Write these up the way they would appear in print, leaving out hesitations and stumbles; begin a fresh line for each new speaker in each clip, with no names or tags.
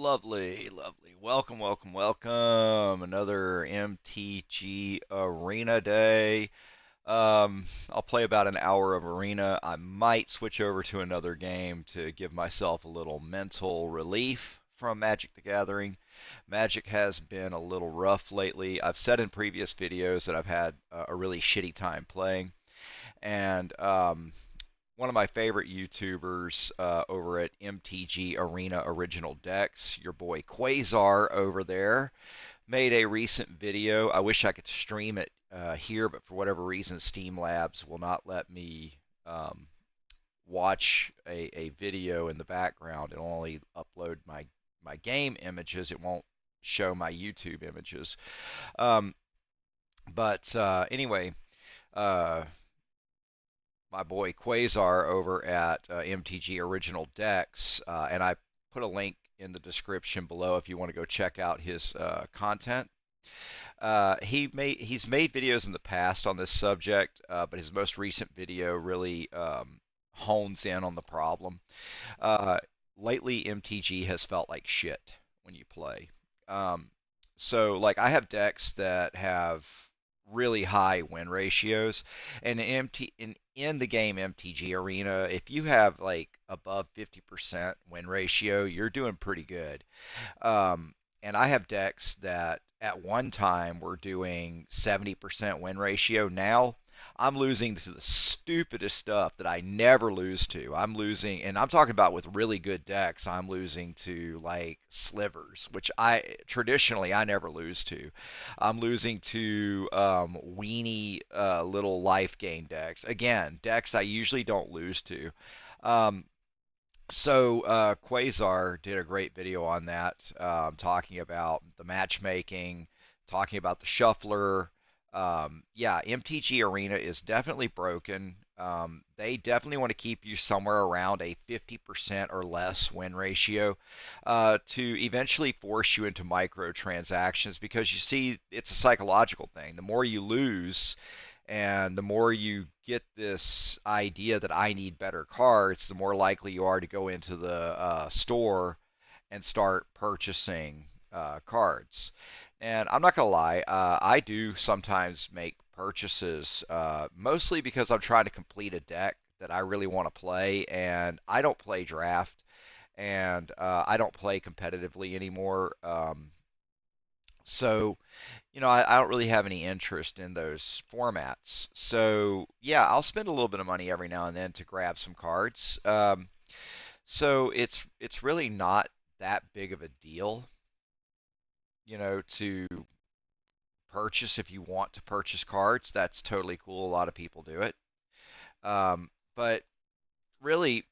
Lovely, lovely. Welcome, welcome, welcome. Another MTG Arena day. I'll play about an hour of Arena. I might switch over to another game to give myself a little mental relief from Magic the Gathering. Magic has been a little rough lately. I've said in previous videos that I've had a really shitty time playing, and one of my favorite YouTubers over at MTG Arena Original Decks, your boy Quasar over there, made a recent video. I wish I could stream it here, but for whatever reason, Steam Labs will not let me um, watch a video in the background. It'll only upload my game images. It won't show my YouTube images. Um, but anyway, uh, my boy Quasar over at MTG Original Decks, and I put a link in the description below if you want to go check out his content. He's made videos in the past on this subject, but his most recent video really hones in on the problem. Uh, Lately, MTG has felt like shit when you play. Um, so, like, I have decks that have really high win ratios, and in the game MTG Arena, if you have like above 50% win ratio, you're doing pretty good. And I have decks that at one time were doing 70% win ratio. Now I'm losing to the stupidest stuff that I never lose to. I'm losing, and I'm talking about with really good decks, I'm losing to like slivers, which I never lose to. I'm losing to weenie little life gain decks. Again, decks I usually don't lose to. Um, so Quasar did a great video on that, talking about the matchmaking, talking about the shuffler. Yeah, MTG Arena is definitely broken. They definitely want to keep you somewhere around a 50% or less win ratio to eventually force you into microtransactions because you see, it's a psychological thing. The more you lose, and the more you get this idea that I need better cards, the more likely you are to go into the store and start purchasing cards. And I'm not going to lie, I do sometimes make purchases, mostly because I'm trying to complete a deck that I really want to play, and I don't play draft, and I don't play competitively anymore. So I don't really have any interest in those formats. So, yeah, I'll spend a little bit of money every now and then to grab some cards. So it's really not that big of a deal, to purchase if you want to purchase cards. That's totally cool. A lot of people do it. But really,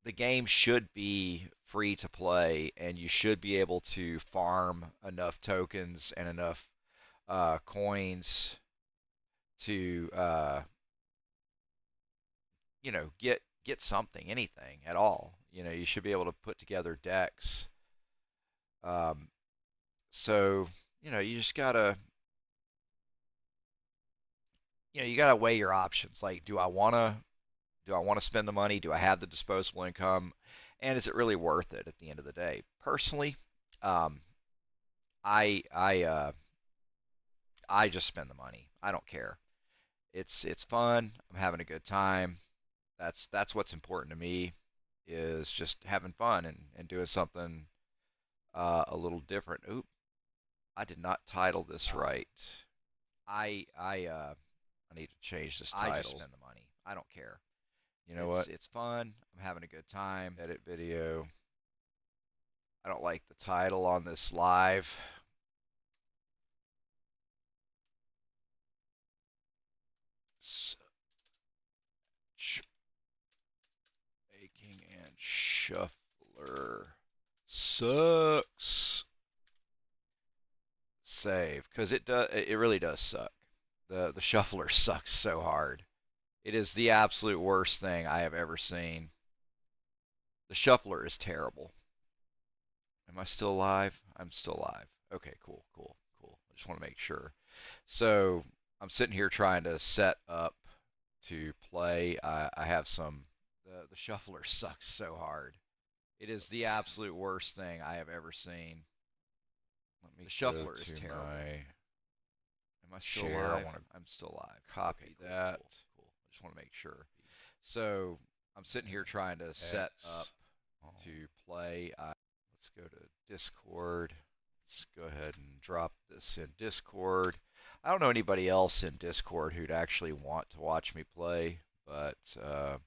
the game should be free to play, and you should be able to farm enough tokens and enough coins to get something, anything at all. You should be able to put together decks. Um, so you just gotta you gotta weigh your options. Like, do I wanna spend the money? Do I have the disposable income? And is it really worth it at the end of the day? Personally, um, I just spend the money. I don't care. It's fun. I'm having a good time. That's what's important to me, is just having fun and doing something a little different. Oop, I did not title this right. I need to change this title. I just spend the money. I don't care. You know what? It's fun. I'm having a good time. Edit video. I don't like the title on this live. Making and shuffler sucks. Save, because it really does suck. The shuffler sucks so hard. It is the absolute worst thing I have ever seen. The shuffler is terrible. Am I still alive? I'm still alive. Okay, cool, cool, cool. I just want to make sure. So I'm sitting here trying to set up to play. I have some. The shuffler sucks so hard. It is the absolute worst thing I have ever seen.
Let
The
me go
shuffler is
to
terrible.
my
Am I still
share. I
live?
want to
I'm still live. Okay,
copy
cool,
that.
cool, cool. I just want to make sure. So I'm sitting here trying to set up
X. Oh,
to play. Let's go to Discord. Let's go ahead and drop this in Discord. I don't know anybody else in Discord who'd actually want to watch me play, but I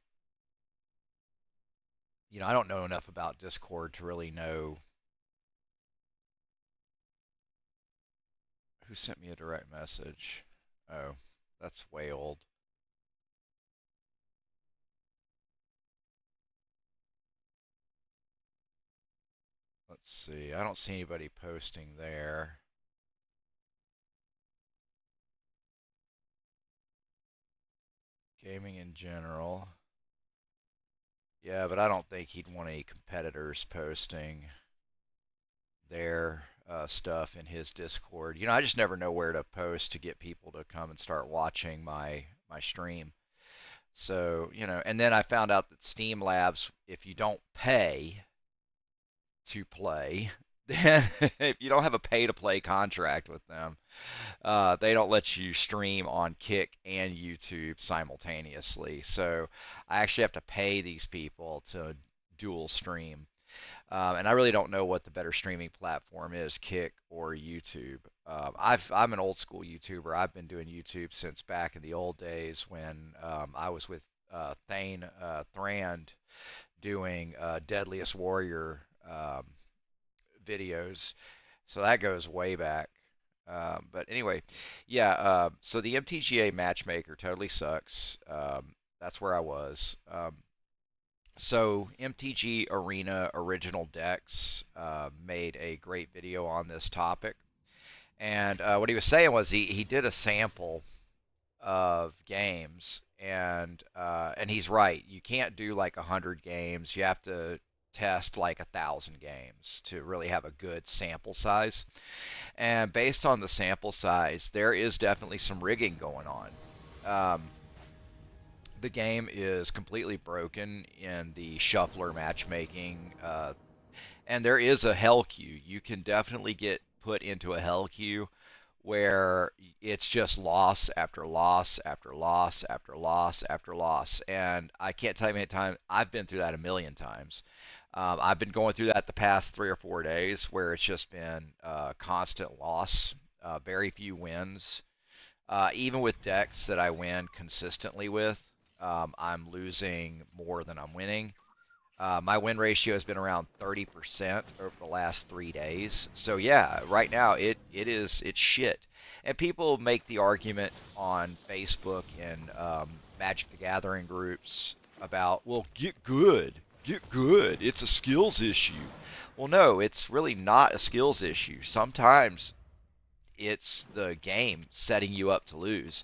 don't know enough about Discord to really know who sent me a direct message. Oh, that's way old. Let's see. I don't see anybody posting there. Gaming in general. Yeah, but I don't think he'd want any competitors posting their stuff in his Discord. I just never know where to post to get people to come and start watching my stream. So, and then I found out that Steam Labs, if you don't pay to play, then if you don't have a pay to play contract with them, they don't let you stream on Kick and YouTube simultaneously. So I actually have to pay these people to dual stream. And I really don't know what the better streaming platform is, Kick or YouTube. I'm an old school YouTuber. I've been doing YouTube since back in the old days when I was with Thane Thrand doing Deadliest Warrior videos. So that goes way back. But anyway, yeah. So the MTGA matchmaker totally sucks. That's where I was. So MTG Arena Original Decks made a great video on this topic, and what he was saying was he did a sample of games, and he's right. You can't do like 100 games. You have to test like 1,000 games to really have a good sample size. And based on the sample size, there is definitely some rigging going on. The game is completely broken in the shuffler matchmaking, and there is a hell queue. You can definitely get put into a hell queue where it's just loss after loss after loss after loss after loss. And I can't tell you how many times I've been through that a million times. I've been going through that the past 3 or 4 days where it's just been constant loss, very few wins. Even with decks that I win consistently with, I'm losing more than I'm winning. My win ratio has been around 30% over the last 3 days. So yeah, right now it's shit. And people make the argument on Facebook and Magic the Gathering groups about, well, get good. It's a skills issue. Well, no, it's really not a skills issue. Sometimes it's the game setting you up to lose.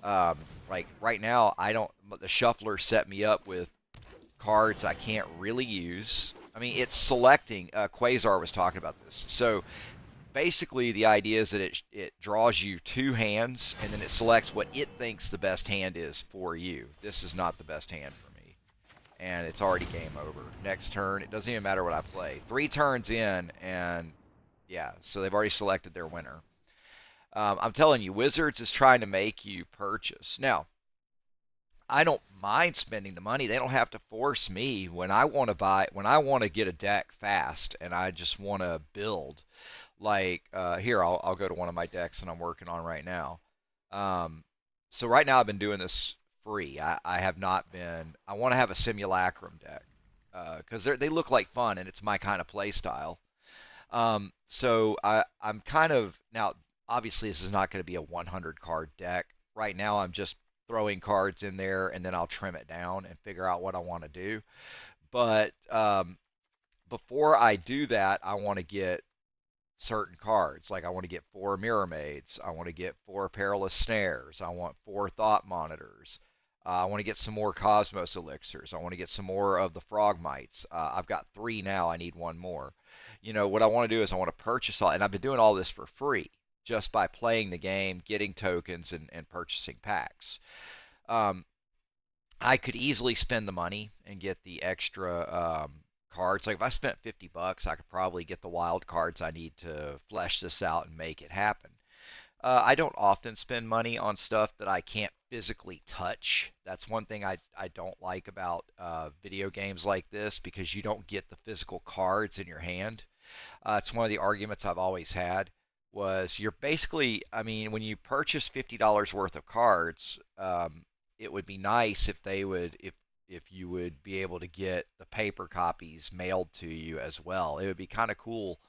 Like right now, I don't. The shuffler set me up with cards I can't really use. I mean, it's selecting. Quasar was talking about this. So basically, the idea is that it draws you 2 hands, and then it selects what it thinks the best hand is for you. This is not the best hand for me, and it's already game over. Next turn, it doesn't even matter what I play. 3 turns in, and yeah, so they've already selected their winner. I'm telling you, Wizards is trying to make you purchase. Now, I don't mind spending the money. They don't have to force me when I want to buy, when I want to get a deck fast and I just want to build. Like here, I'll go to one of my decks that I'm working on right now. Um, so right now I've been doing this free. I have not been. I want to have a simulacrum deck because they look like fun and it's my kind of play style. So I'm kind of now. Obviously, this is not going to be a 100 card deck. Right now, I'm just throwing cards in there, and then I'll trim it down and figure out what I want to do. But before I do that, I want to get certain cards. Like I want to get 4 Mirror Maids. I want to get 4 Perilous Snares. I want 4 Thought Monitors. I want to get some more Cosmos Elixirs. I want to get some more of the Frog Mites. I've got 3 now. I need one more. What I want to do is I want to purchase all, and I've been doing all this for free just by playing the game, getting tokens, and purchasing packs. Um, I could easily spend the money and get the extra. cards. Like if I spent $50, I could probably get the wild cards I need to flesh this out and make it happen. I don't often spend money on stuff that I can't physically touch. That's one thing I don't like about video games like this because you don't get the physical cards in your hand. It's one of the arguments I've always had was you're basically, I mean, when you purchase $50 worth of cards, it would be nice if they would, if you would be able to get the paper copies mailed to you as well. It would be kind of cool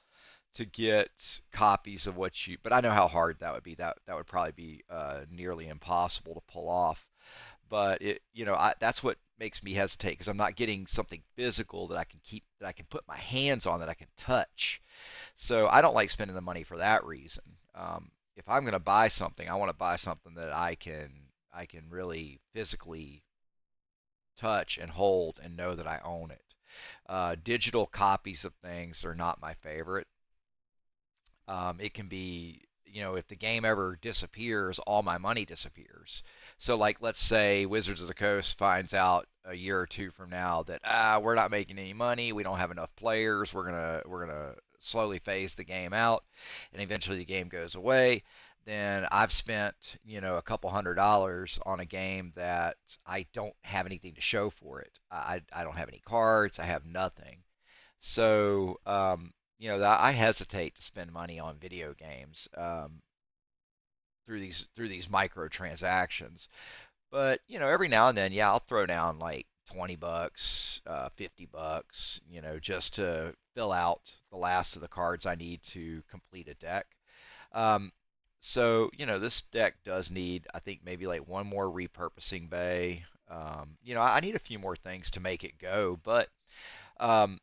to get copies of what you, but I know how hard that would be. That would probably be nearly impossible to pull off. But that's what makes me hesitate because I'm not getting something physical that I can keep, that I can put my hands on, that I can touch. So I don't like spending the money for that reason. If I'm going to buy something, I want to buy something that I can really physically touch and hold and know that I own it. Digital copies of things are not my favorite. It can be, if the game ever disappears, all my money disappears. So, like, let's say Wizards of the Coast finds out a year or two from now that we're not making any money, we don't have enough players, we're gonna slowly phase the game out, and eventually the game goes away. Then I've spent, a couple $100 on a game that I don't have anything to show for it. I don't have any cards, I have nothing. So, I hesitate to spend money on video games through these microtransactions. But every now and then, yeah, I'll throw down like $20, $50, just to fill out the last of the cards I need to complete a deck. Um, so, this deck does need, I think, maybe like one more repurposing bay. I need a few more things to make it go, but um,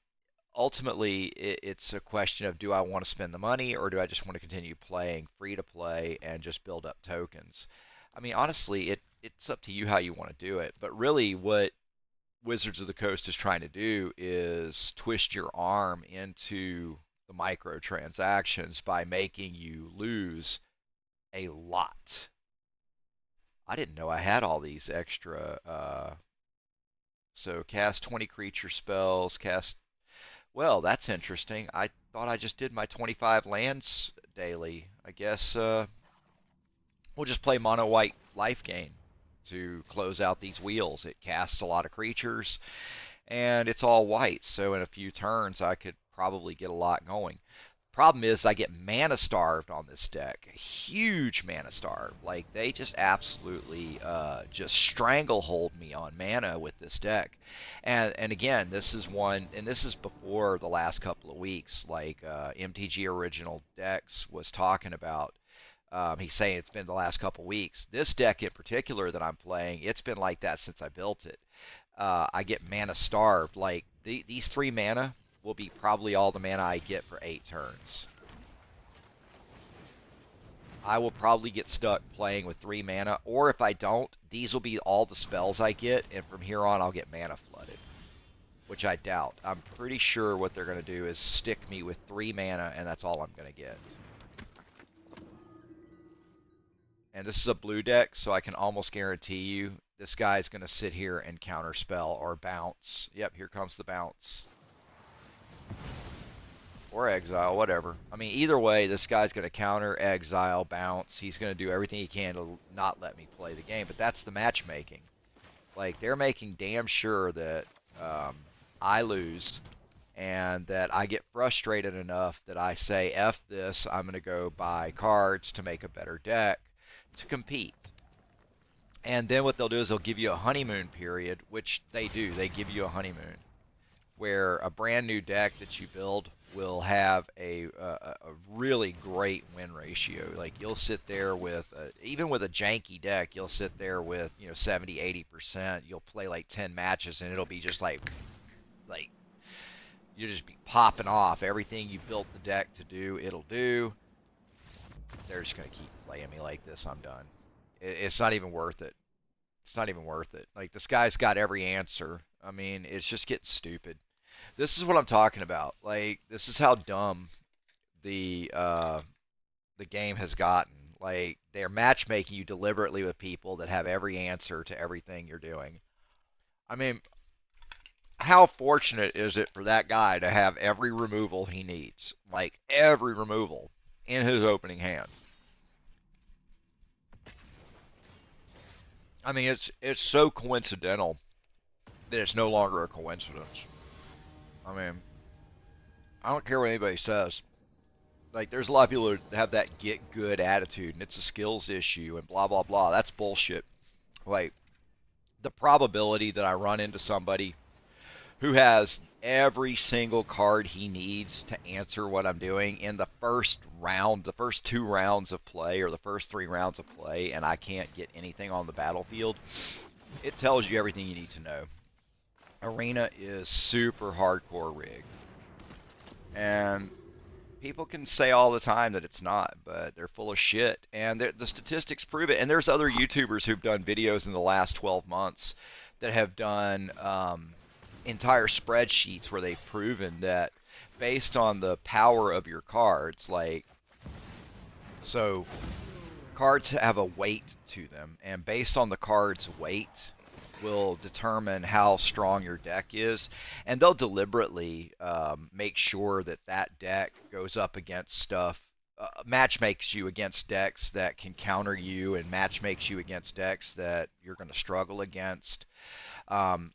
ultimately it's a question of, do I want to spend the money or do I just want to continue playing free to play and just build up tokens? I mean, honestly, it's up to you how you want to do it. But really, what Wizards of the Coast is trying to do is twist your arm into the microtransactions by making you lose a lot. I didn't know I had all these extra. So cast 20 creature spells, cast. Well, that's interesting. I thought I just did my 25 lands daily. I guess we'll just play mono white life gain to close out these wheels. It casts a lot of creatures and it's all white, so in a few turns I could probably get a lot going. Problem is, I get mana starved on this deck. Huge mana starved. Like, they just absolutely just stranglehold me on mana with this deck. And again, this is one, and this is before the last couple of weeks. Like, MTG Original Decks was talking about. He's saying it's been the last couple of weeks. This deck in particular that I'm playing, it's been like that since I built it. I get mana starved. Like, these 3 mana will be probably all the mana I get for 8 turns. I will probably get stuck playing with 3 mana, or if I don't, these will be all the spells I get, and from here on I'll get mana flooded, which I doubt. I'm pretty sure what they're going to do is stick me with 3 mana, and that's all I'm going to get. And this is a blue deck, so I can almost guarantee you this guy's going to sit here and counterspell or bounce. Yep, here comes the bounce. Or exile, whatever. I mean, either way, this guy's going to counter, exile, bounce. He's going to do everything he can to not let me play the game. But that's the matchmaking. Like, they're making damn sure that I lose and that I get frustrated enough that I say, F this, I'm going to go buy cards to make a better deck to compete. And then what they'll do is they'll give you a honeymoon period, which they do. They give you a honeymoon where a brand new deck that you build will have a really great win ratio. Like, you'll sit there with even with a janky deck, you'll sit there with 70-80%. You'll play like 10 matches and it'll be just like you'll just be popping off. Everything you built the deck to do, it'll do. They're just gonna keep playing me like this. I'm done. It's not even worth it. It's not even worth it. Like, this guy's got every answer. I mean, it's just getting stupid. This is what I'm talking about. Like, this is how dumb the game has gotten. Like, they're matchmaking you deliberately with people that have every answer to everything you're doing. I mean, how fortunate is it for that guy to have every removal he needs, like every removal in his opening hand? I mean, it's so coincidental that it's no longer a coincidence. I mean, I don't care what anybody says. Like, there's a lot of people that have that get good attitude, and it's a skills issue, and blah blah blah. That's bullshit. Like, the probability that I run into somebody who has every single card he needs to answer what I'm doing in the first round, the first 2 rounds of play, or the first 3 rounds of play, and I can't get anything on the battlefield, it tells you everything you need to know. Arena is super hardcore rigged. And people can say all the time that it's not, but they're full of shit. And the statistics prove it. And there's other YouTubers who've done videos in the last 12 months that have done entire spreadsheets where they've proven that based on the power of your cards, like, so cards have a weight to them, and based on the card's weight will determine how strong your deck is, and they'll deliberately make sure that that deck goes up against stuff, match makes you against decks that can counter you, and match makes you against decks that you're going to struggle against. Um,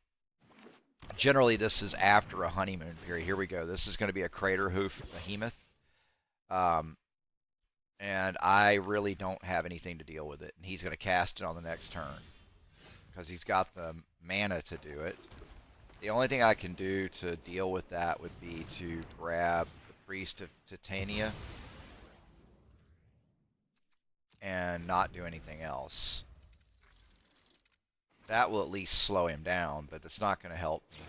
Generally, this is after a honeymoon period. Here we go. This is going to be a Crater Hoof Behemoth. Um, and I really don't have anything to deal with it. And he's going to cast it on the next turn because he's got the mana to do it. The only thing I can do to deal with that would be to grab the Priest of Titania and not do anything else. That will at least slow him down, but it's not going to help me.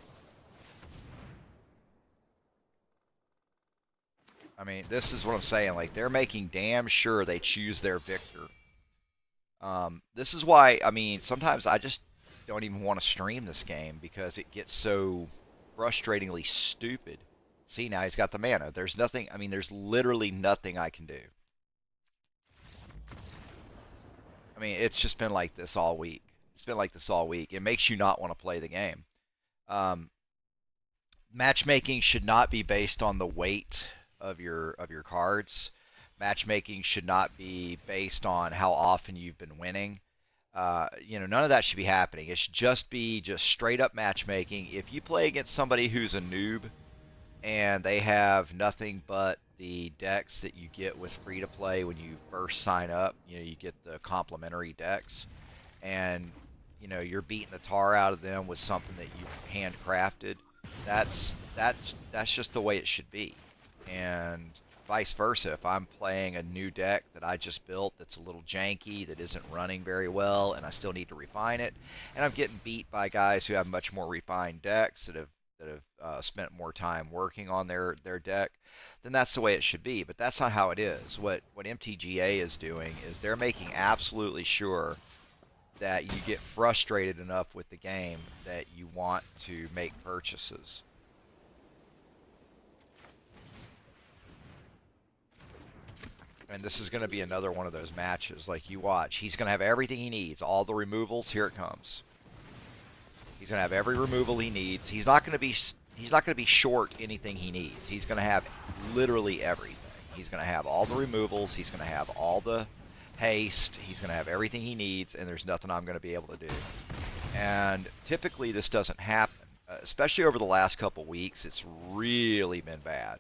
I mean, this is what I'm saying. Like, they're making damn sure they choose their victor. This is why, I mean, sometimes I just don't even want to stream this game because it gets so frustratingly stupid. See, now he's got the mana. There's nothing, I mean, there's literally nothing I can do. I mean, it's just been like this all week. It's been like this all week. It makes you not want to play the game. Um, Matchmaking should not be based on the weight of your cards. Matchmaking should not be based on how often you've been winning. None of that should be happening. It should just be just straight up matchmaking. If you play against somebody who's a noob and they have nothing but the decks that you get with free to play when you first sign up, you get the complimentary decks, and you're beating the tar out of them with something that you've handcrafted. That's just the way it should be. And vice versa, if I'm playing a new deck that I just built that's a little janky, that isn't running very well, and I still need to refine it, and I'm getting beat by guys who have much more refined decks that have spent more time working on their deck, then that's the way it should be. But that's not how it is. What MTGA is doing is they're making absolutely sure that you get frustrated enough with the game that you want to make purchases. And this is going to be another one of those matches. Like, you watch, he's going to have everything he needs, all the removals. Here it comes. He's going to have every removal he needs. He's not going to be short anything he needs. He's going to have literally everything. He's going to have all the removals. He's going to have all the haste. He's going to have everything he needs, and there's nothing I'm going to be able to do. And typically this doesn't happen, especially over the last couple weeks. It's really been bad.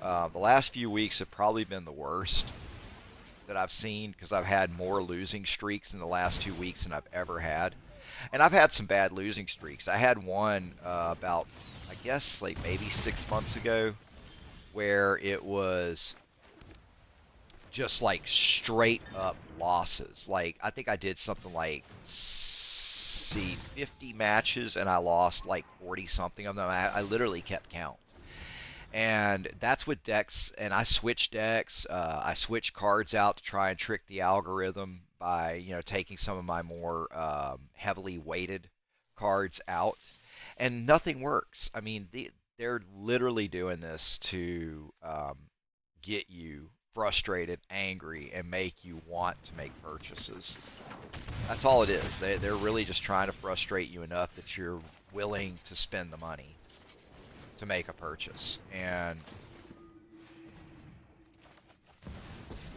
The last few weeks have probably been the worst that I've seen because I've had more losing streaks in the last 2 weeks than I've ever had. And I've had some bad losing streaks. I had one about, I guess, like maybe 6 months ago where it was just like straight up losses. Like, I think I did something like 50 matches and I lost like 40 something of them. I literally kept count. And that's with decks, and I switch decks. I switch cards out to try and trick the algorithm by, taking some of my more heavily weighted cards out, and nothing works. I mean, they're literally doing this to get you frustrated, angry, and make you want to make purchases. That's all it is. They're really just trying to frustrate you enough that you're willing to spend the money to make a purchase. And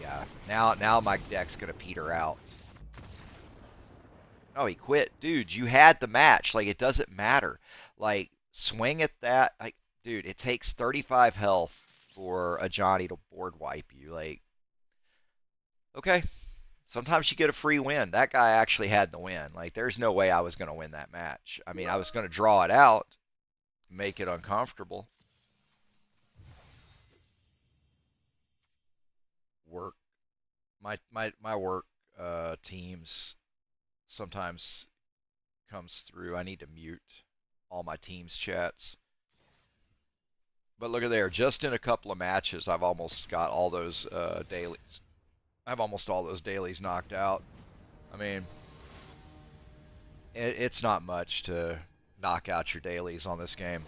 yeah, now my deck's gonna peter out. Oh, he quit. Dude, you had the match. Like, it doesn't matter. Like, swing at that. Like, dude, it takes 35 health for a Johnny to board wipe you. Like, okay. Sometimes you get a free win. That guy actually had the win. Like, there's no way I was going to win that match. I mean, I was going to draw it out, make it uncomfortable. Work. My work teams sometimes comes through. I need to mute all my team's chats. But look at there, just in a couple of matches, I've almost got all those dailies. I have almost all those dailies knocked out. I mean, it's not much to knock out your dailies on this game.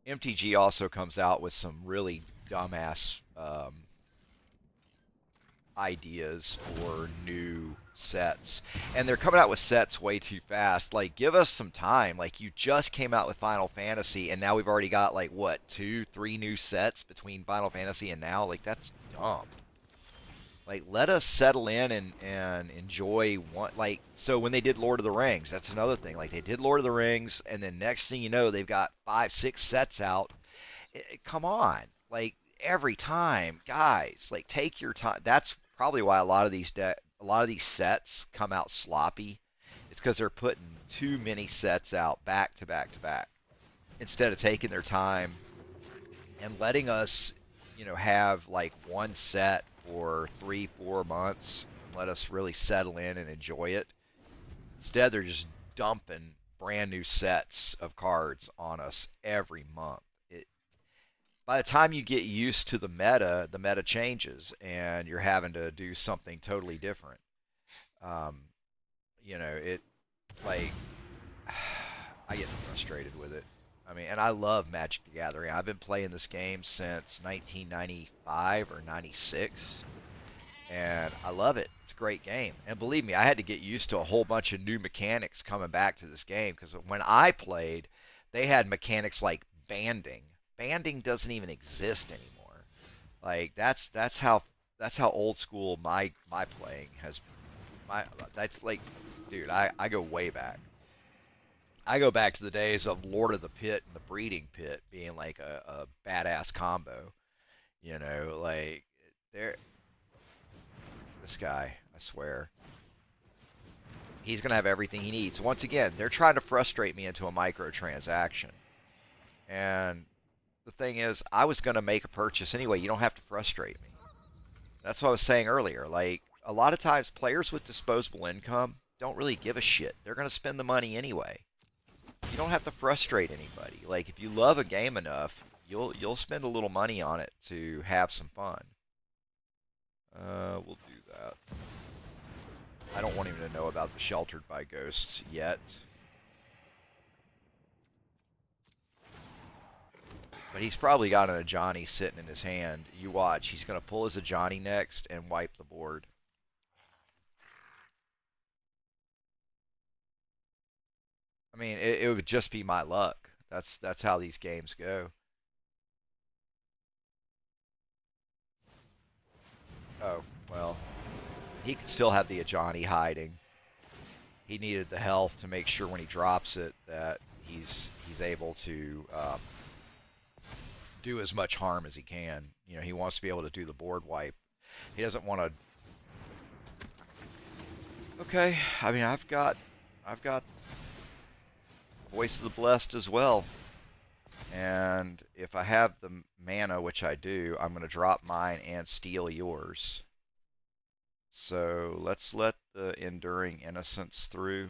MTG also comes out with some really dumbass ideas for new sets. And they're coming out with sets way too fast. Like, give us some time. Like, you just came out with Final Fantasy, and now we've already got, like, what, 2, 3 new sets between Final Fantasy and now? Like, that's dumb. Like, let us settle in and enjoy one. Like, so when they did Lord of the Rings, that's another thing. Like, they did Lord of the Rings, and then next thing you know, they've got 5, 6 sets out. Come on. Like, every time, guys, like, take your time. That's probably why a lot of these sets come out sloppy. It's because they're putting too many sets out back to back to back instead of taking their time and letting us, have like one set for 3, 4 months and let us really settle in and enjoy it. Instead, they're just dumping brand new sets of cards on us every month. By the time you get used to the meta changes and you're having to do something totally different. Um, it like I get frustrated with it. I mean, and I love Magic the Gathering. I've been playing this game since 1995 or 96, and I love it. It's a great game. And believe me, I had to get used to a whole bunch of new mechanics coming back to this game because when I played, they had mechanics like banding. Banding doesn't even exist anymore. Like that's how old school my playing has my that's like dude, I go way back. I go back to the days of Lord of the Pit and the Breeding Pit being like a badass combo. Like there this guy, I swear. He's gonna have everything he needs. Once again, they're trying to frustrate me into a microtransaction. And the thing is, I was gonna make a purchase anyway. You don't have to frustrate me. That's what I was saying earlier. Like a lot of times players with disposable income don't really give a shit. They're gonna spend the money anyway. You don't have to frustrate anybody. Like if you love a game enough, you'll spend a little money on it to have some fun. We'll do that. I don't want him to know about the Sheltered by Ghosts yet. But he's probably got an Ajani sitting in his hand. You watch. He's going to pull his Ajani next and wipe the board. I mean, it would just be my luck. That's how these games go. Oh, well. He could still have the Ajani hiding. He needed the health to make sure when he drops it that he's able to do as much harm as he can. He wants to be able to do the board wipe. He doesn't want to. Okay, I mean I've got Voice of the Blessed as well. And if I have the mana, which I do, I'm going to drop mine and steal yours. So let's let the Enduring Innocence through.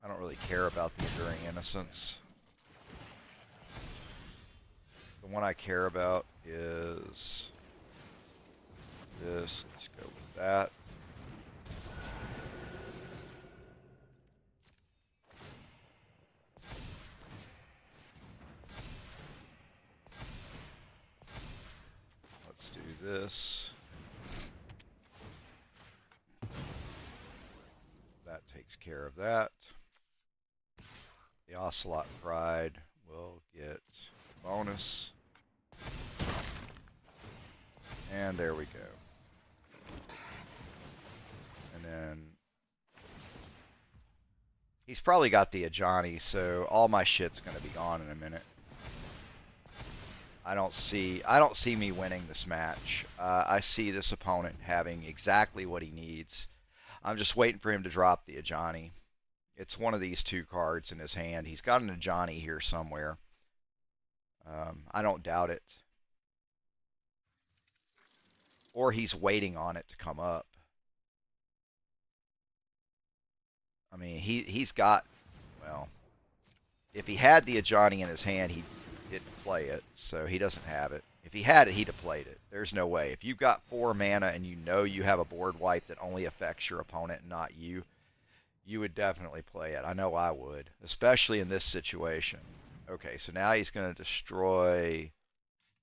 I don't really care about the Enduring Innocence. The one I care about is this. Let's go with that. Let's do this. takes care of that. The Ocelot Pride will get bonus. And there we go. And then he's probably got the Ajani, so all my shit's gonna be gone in a minute. I don't see me winning this match. I see this opponent having exactly what he needs. I'm just waiting for him to drop the Ajani. It's one of these two cards in his hand. He's got an Ajani here somewhere. I don't doubt it. Or he's waiting on it to come up. I mean, he's got, well, if he had the Ajani in his hand, he didn't play it, so he doesn't have it. If he had it, he'd have played it. There's no way. If you've got 4 mana and you know you have a board wipe that only affects your opponent and not you, you would definitely play it. I know I would, especially in this situation. Okay, so now he's going to destroy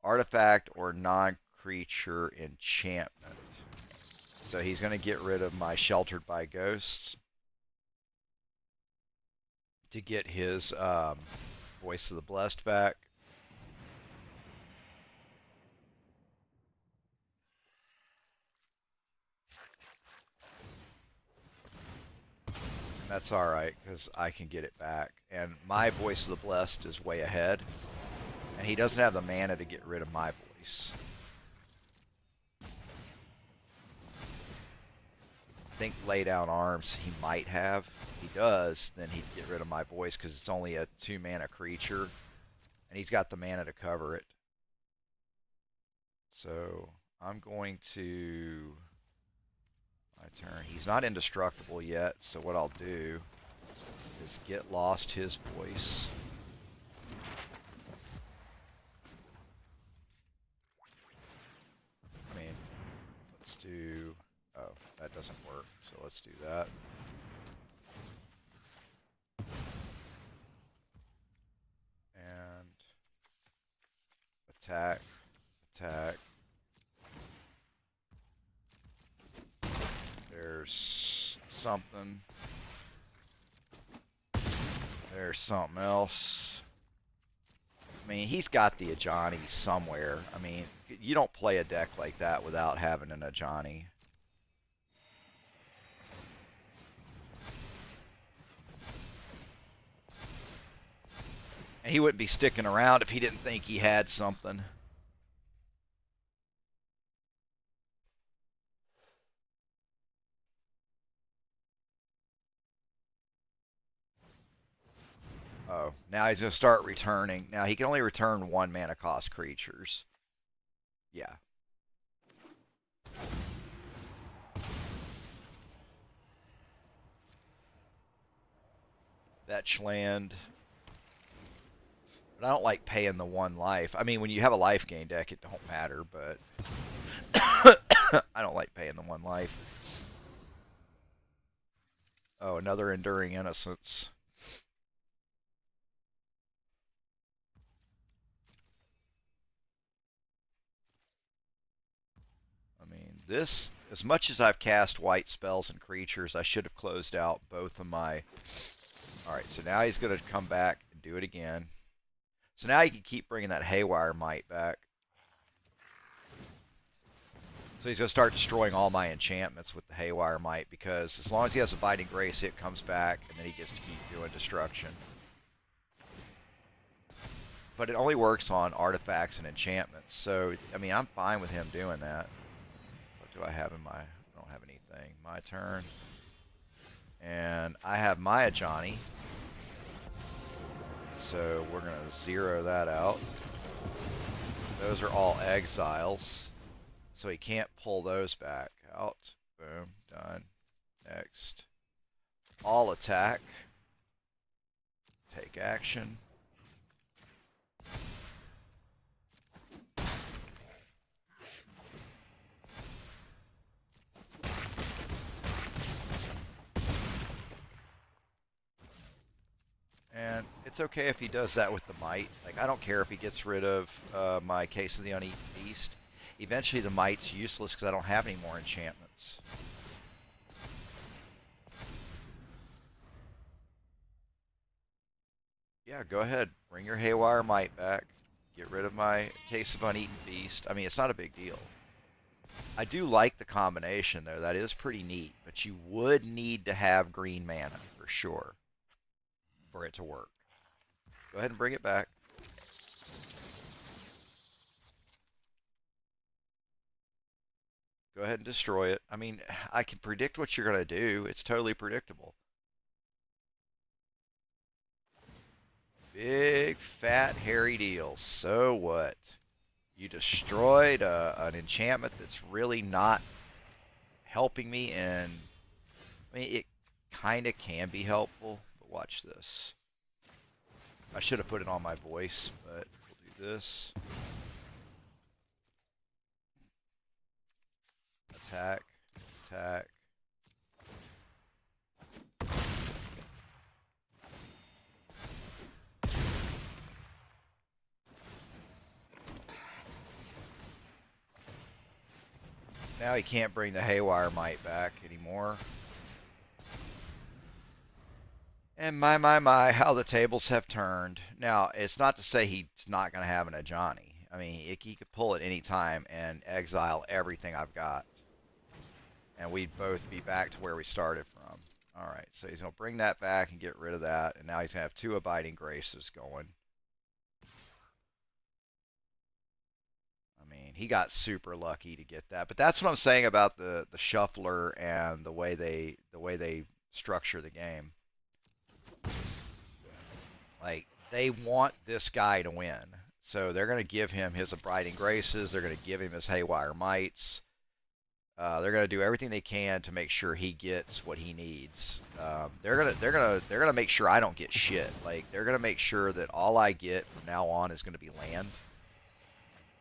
artifact or non-creature enchantment. So he's going to get rid of my Sheltered by Ghosts to get his Voice of the Blessed back. And that's alright, because I can get it back. And my Voice of the Blessed is way ahead. And he doesn't have the mana to get rid of my voice. I think Lay Down Arms he might have. If he does, then he'd get rid of my voice because it's only a 2 mana creature. And he's got the mana to cover it. So I'm going to... my turn. He's not indestructible yet, so what I'll do is get lost his voice. I mean, let's do... oh, that doesn't work, so let's do that. And attack, attack. There's something. There's something else. I mean, he's got the Ajani somewhere. I mean, you don't play a deck like that without having an Ajani. And he wouldn't be sticking around if he didn't think he had something. Oh, now he's going to start returning. Now he can only return 1 mana cost creatures. Yeah. Fetch land. But I don't like paying the 1 life. I mean, when you have a life gain deck, it don't matter, but I don't like paying the 1 life. Oh, another Enduring Innocence. I mean, this, as much as I've cast white spells and creatures, I should have closed out both of my... Alright, so now he's going to come back and do it again. So now he can keep bringing that Haywire Might back. So he's going to start destroying all my enchantments with the Haywire Might, because as long as he has a Binding Grace, it comes back, and then he gets to keep doing destruction. But it only works on artifacts and enchantments, so, I mean, I'm fine with him doing that. What do I have in my... I don't have anything. My turn. And I have my Ajani. So we're going to zero that out. Those are all exiles. So he can't pull those back out. Boom. Done. Next. All attack. Take action. And it's okay if he does that with the Might. Like, I don't care if he gets rid of my Case of the Uneaten Beast. Eventually the Might's useless because I don't have any more enchantments. Yeah, go ahead. Bring your Haywire Might back. Get rid of my Case of Uneaten Feast. I mean, it's not a big deal. I do like the combination, though. That is pretty neat. But you would need to have green mana, for sure, for it to work. Go ahead and bring it back. Go ahead and destroy it. I mean, I can predict what you're going to do. It's totally predictable. Big, fat, hairy deal. So what? You destroyed an enchantment that's really not helping me, and I mean, it kind of can be helpful, but watch this. I should have put it on my voice, but we'll do this. Attack, attack. Now he can't bring the Haywire Might back anymore. And my, how the tables have turned. Now, it's not to say he's not going to have an Ajani. I mean, he could pull it any time and exile everything I've got. And we'd both be back to where we started from. Alright, so he's going to bring that back and get rid of that. And now he's going to have 2 Abiding Graces going. I mean, he got super lucky to get that. But that's what I'm saying about the shuffler and the way they structure the game. Like, they want this guy to win. So they're going to give him his Abiding Graces. They're going to give him his Haywire Mights. They're going to do everything they can to make sure he gets what he needs. They're gonna make sure I don't get shit. Like, they're going to make sure that all I get from now on is going to be land.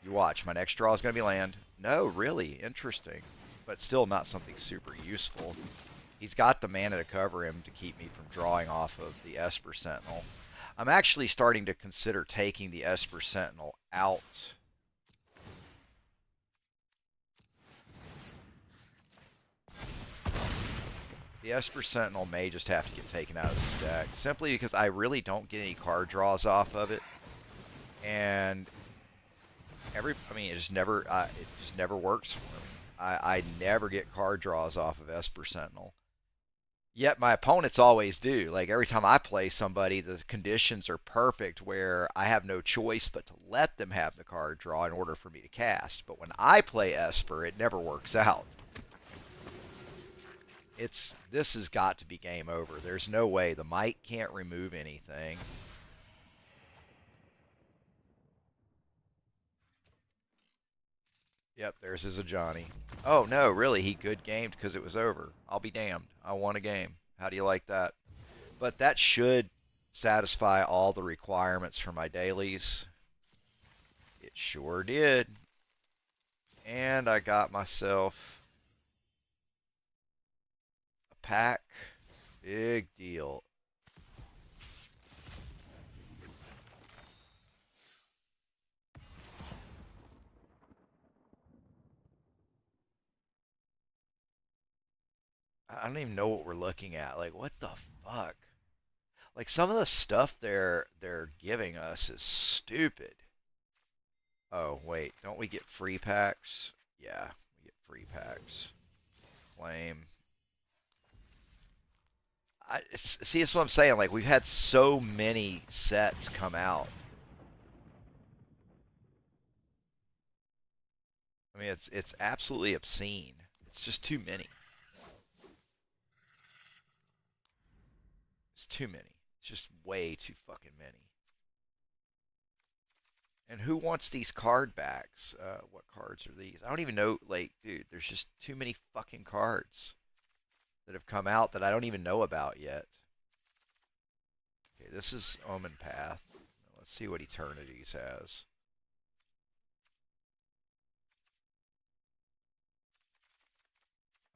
You watch, my next draw is going to be land. No, really, interesting, but still not something super useful. He's got the mana to cover him to keep me from drawing off of the Esper Sentinel. I'm actually starting to consider taking the Esper Sentinel out. The Esper Sentinel may just have to get taken out of this deck, simply because I really don't get any card draws off of it. And I mean, it just never works for me. I never get card draws off of Esper Sentinel. Yet my opponents always do. Like, every time I play somebody, the conditions are perfect where I have no choice but to let them have the card draw in order for me to cast. But when I play Esper, it never works out. This has got to be game over. There's no way. The Might can't remove anything. Yep, there's his Ajani. Oh, no, really, he good gamed because it was over. I'll be damned. I won a game. How do you like that? But that should satisfy all the requirements for my dailies. It sure did. And I got myself a pack. Big deal. I don't even know what we're looking at. Like, what the fuck? Like, some of the stuff they're giving us is stupid. Oh, wait, don't we get free packs? Yeah, we get free packs. Claim. See, that's what I'm saying. Like, we've had so many sets come out. I mean, it's absolutely obscene. It's just too many. It's too many. It's just way too fucking many. And who wants these card backs? What cards are these? I don't even know. Like, dude, there's just too many fucking cards that have come out that I don't even know about yet. Okay, this is Omen Path. Let's see what Eternities has.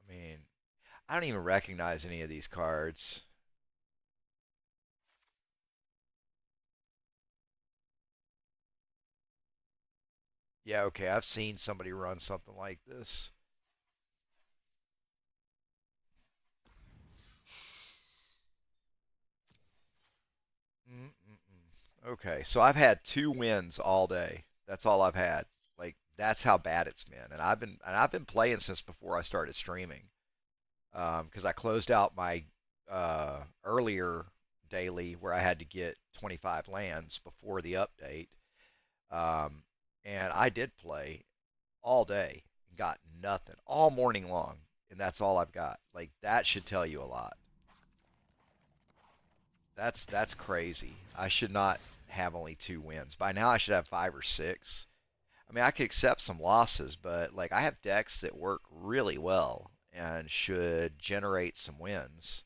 I mean, I don't even recognize any of these cards. Yeah, okay, I've seen somebody run something like this. Mm-mm-mm. Okay, so I've had 2 wins all day. That's all I've had. Like that's how bad it's been. And I've been playing since before I started streaming. Because I closed out my earlier daily where I had to get 25 lands before the update. Um, and I did play all day, got nothing all morning long, and that's all I've got. Like that should tell you a lot. That's crazy. I should not have only 2 wins. By now I should have 5 or 6. I mean, I could accept some losses, but like I have decks that work really well and should generate some wins.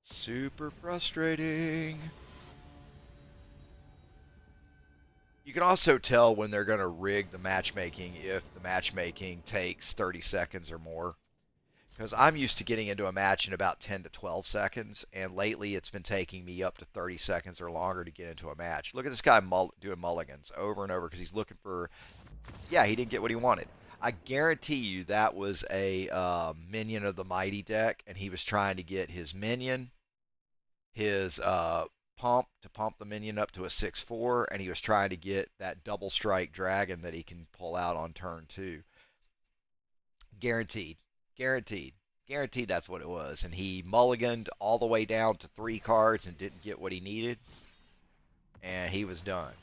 Super frustrating. You can also tell when they're going to rig the matchmaking if the matchmaking takes 30 seconds or more. Because I'm used to getting into a match in about 10 to 12 seconds, and lately it's been taking me up to 30 seconds or longer to get into a match. Look at this guy doing mulligans over and over because he's looking for, yeah, he didn't get what he wanted. I guarantee you that was a minion of the mighty deck, and he was trying to get his minion, his pump to pump the minion up to a 6/4, and he was trying to get that double strike dragon that he can pull out on turn 2. Guaranteed. Guaranteed. Guaranteed that's what it was. And he mulliganed all the way down to 3 cards and didn't get what he needed, and he was done.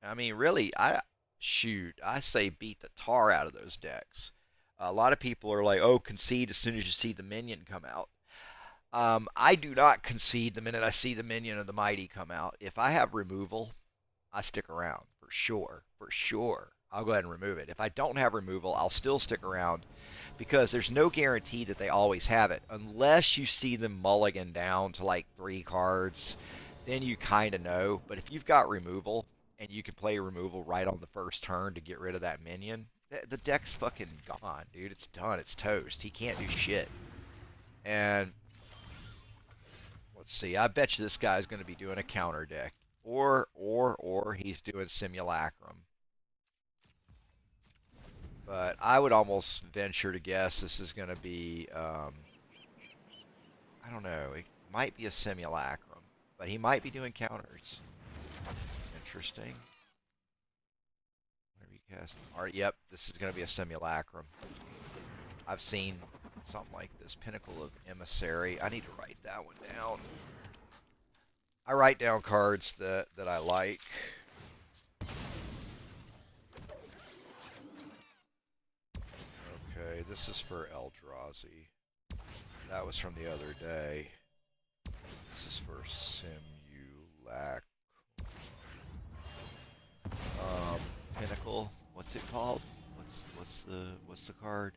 I mean, really, I say beat the tar out of those decks. A lot of people are like, "Oh, concede as soon as you see the minion come out." I do not concede the minute I see the minion of the mighty come out. If I have removal, I stick around for sure. For sure. I'll go ahead and remove it. If I don't have removal, I'll still stick around because there's no guarantee that they always have it unless you see them mulligan down to like 3 cards. Then you kind of know. But if you've got removal and you can play removal right on the first turn to get rid of that minion, the deck's fucking gone, dude. It's done. It's toast. He can't do shit. And let's see. I bet you this guy's going to be doing a counter deck, or he's doing simulacrum. But I would almost venture to guess this is going to be, I don't know, it might be a simulacrum, but he might be doing counters. Interesting. Whatever you cast. All right, yep, this is going to be a simulacrum. I've seen something like this. Pinnacle of Emissary. I need to write that one down. I write down cards that I like. Okay, this is for Eldrazi. That was from the other day. This is for Simulac. Pinnacle. What's it called? What's the card?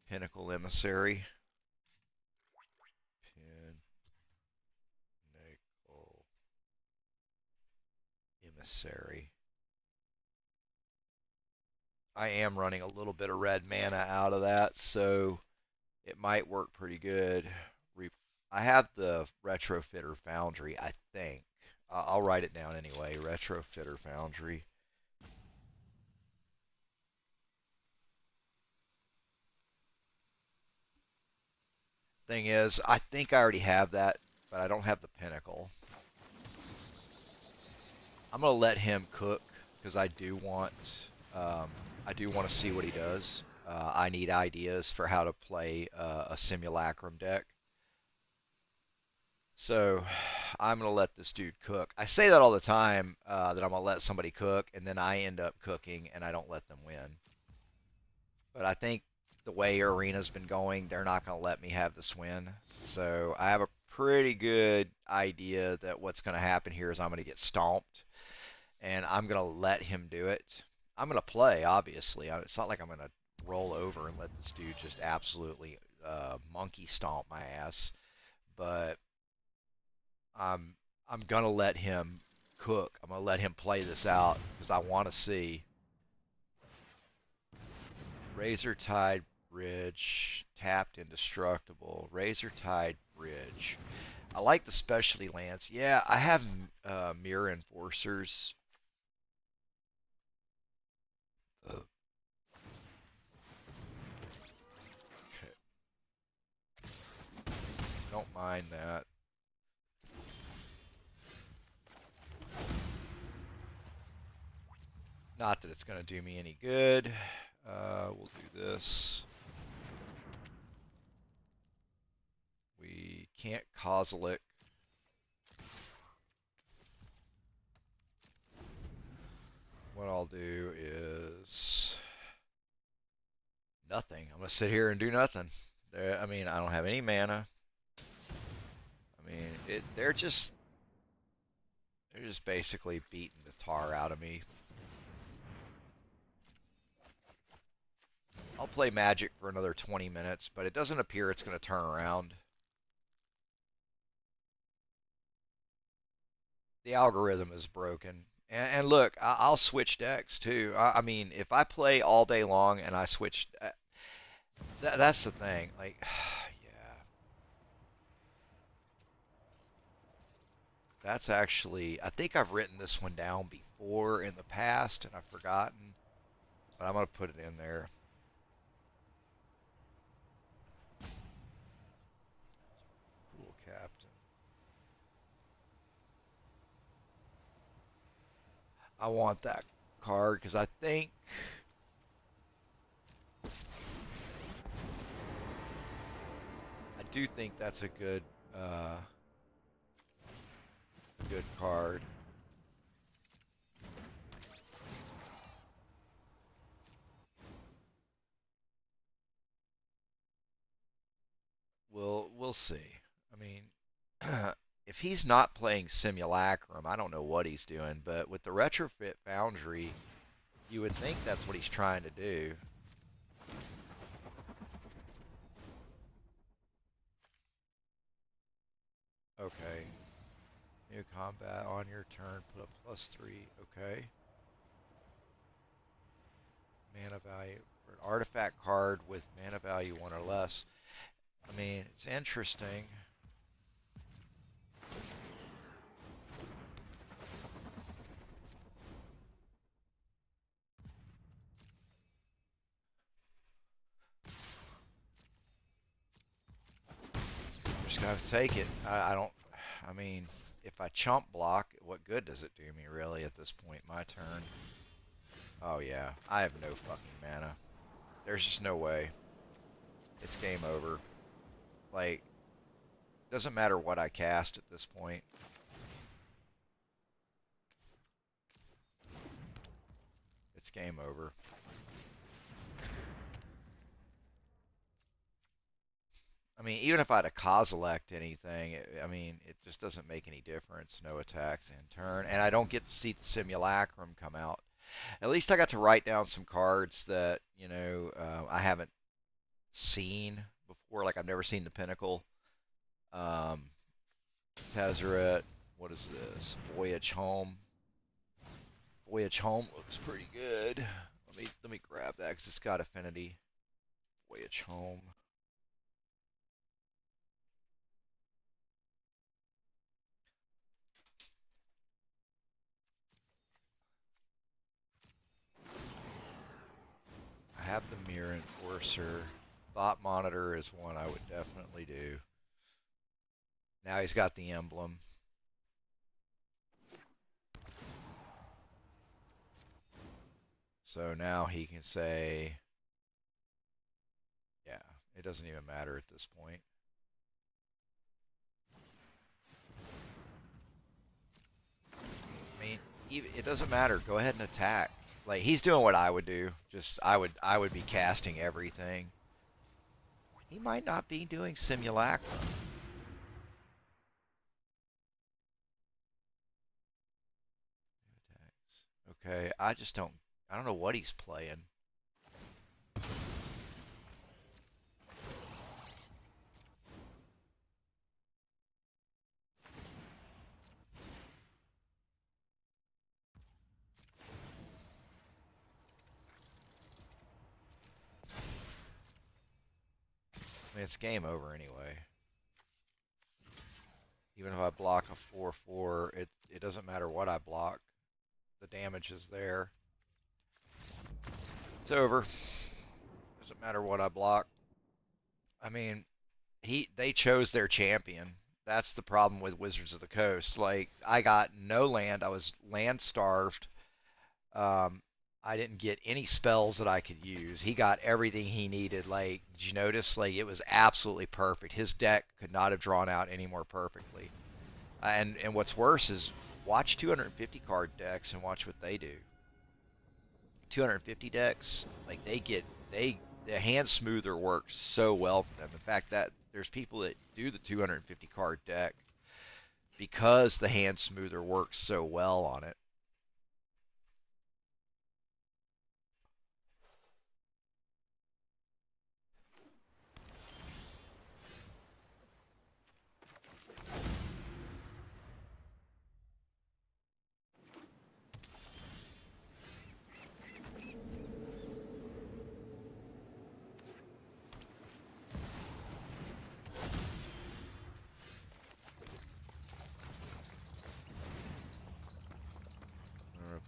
Pinnacle Emissary. Pinnacle Emissary. I am running a little bit of red mana out of that, so it might work pretty good. I have the Retrofitter Foundry, I think. I'll write it down anyway. Retrofitter Foundry. Thing is, I think I already have that, but I don't have the Pinnacle. I'm gonna let him cook because um, I do want to see what he does. I need ideas for how to play a simulacrum deck. So I'm gonna let this dude cook. I say that all the time that I'm gonna let somebody cook, and then I end up cooking and I don't let them win. But I think the way Arena's been going, they're not gonna let me have this win. So I have a pretty good idea that what's gonna happen here is I'm gonna get stomped, and I'm gonna let him do it. I'm gonna play, obviously. It's not like I'm gonna roll over and let this dude just absolutely monkey stomp my ass. But I'm I'm gonna let him cook. I'm gonna let him play this out because I want to see Razor Tide Bridge tapped indestructible. Razor Tide Bridge. I like the specialty lands. Yeah, I have Mirror Enforcers. Uh, Don't mind that. Not that it's going to do me any good. We'll do this. We can't Kozilek. What I'll do is nothing. I'm going to sit here and do nothing. I mean, I don't have any mana. I mean, they're just basically beating the tar out of me. I'll play Magic for another 20 minutes, but it doesn't appear it's going to turn around. The algorithm is broken. And look, I'll switch decks too. I mean, if I play all day long and I switch, that's the thing. Like, yeah, that's actually, I think I've written this one down before in the past and I've forgotten, but I'm going to put it in there. Cool, Captain. I want that card because I think I do think that's a uh, good card. We'll see. I mean, if he's not playing Simulacrum, I don't know what he's doing. But with the Retrofit Foundry, you would think that's what he's trying to do. Okay. New combat on your turn, put a +3. Okay. Mana value for an artifact card with mana value 1 or less. I mean, it's interesting. I'm just gonna have to take it. I don't. I mean, if I chump block, what good does it do me really at this point? My turn. Oh yeah, I have no fucking mana. There's just no way. It's game over. Like, doesn't matter what I cast at this point. It's game over. I mean, even if I had a Kozilek anything, I mean, it just doesn't make any difference. No attacks in turn, and I don't get to see the Simulacrum come out. At least I got to write down some cards that, I haven't seen before. Like, I've never seen the Pinnacle. Um, Tezzeret. What is this? Voyage Home. Voyage Home looks pretty good. Let me grab that because it's got affinity. Voyage Home. I have the Mirror Enforcer. Thought Monitor is one I would definitely do. Now he's got the emblem. So now he can say, yeah, it doesn't even matter at this point. I mean, it doesn't matter. Go ahead and attack. Like, he's doing what I would do. Just I would be casting everything. He might not be doing Simulacrum. Okay, I don't know what he's playing. I mean, it's game over anyway. Even if I block a 4/4, it doesn't matter what I block. The damage is there. It's over. Doesn't matter what I block. I mean, they chose their champion. That's the problem with Wizards of the Coast. Like I got no land. I was land starved. Um, I didn't get any spells that I could use. He got everything he needed. Like, did you notice? Like, it was absolutely perfect. His deck could not have drawn out any more perfectly. And what's worse is watch 250 card decks and watch what they do. 250 decks, like the hand smoother works so well for them. In fact, that there's people that do the 250 card deck because the hand smoother works so well on it.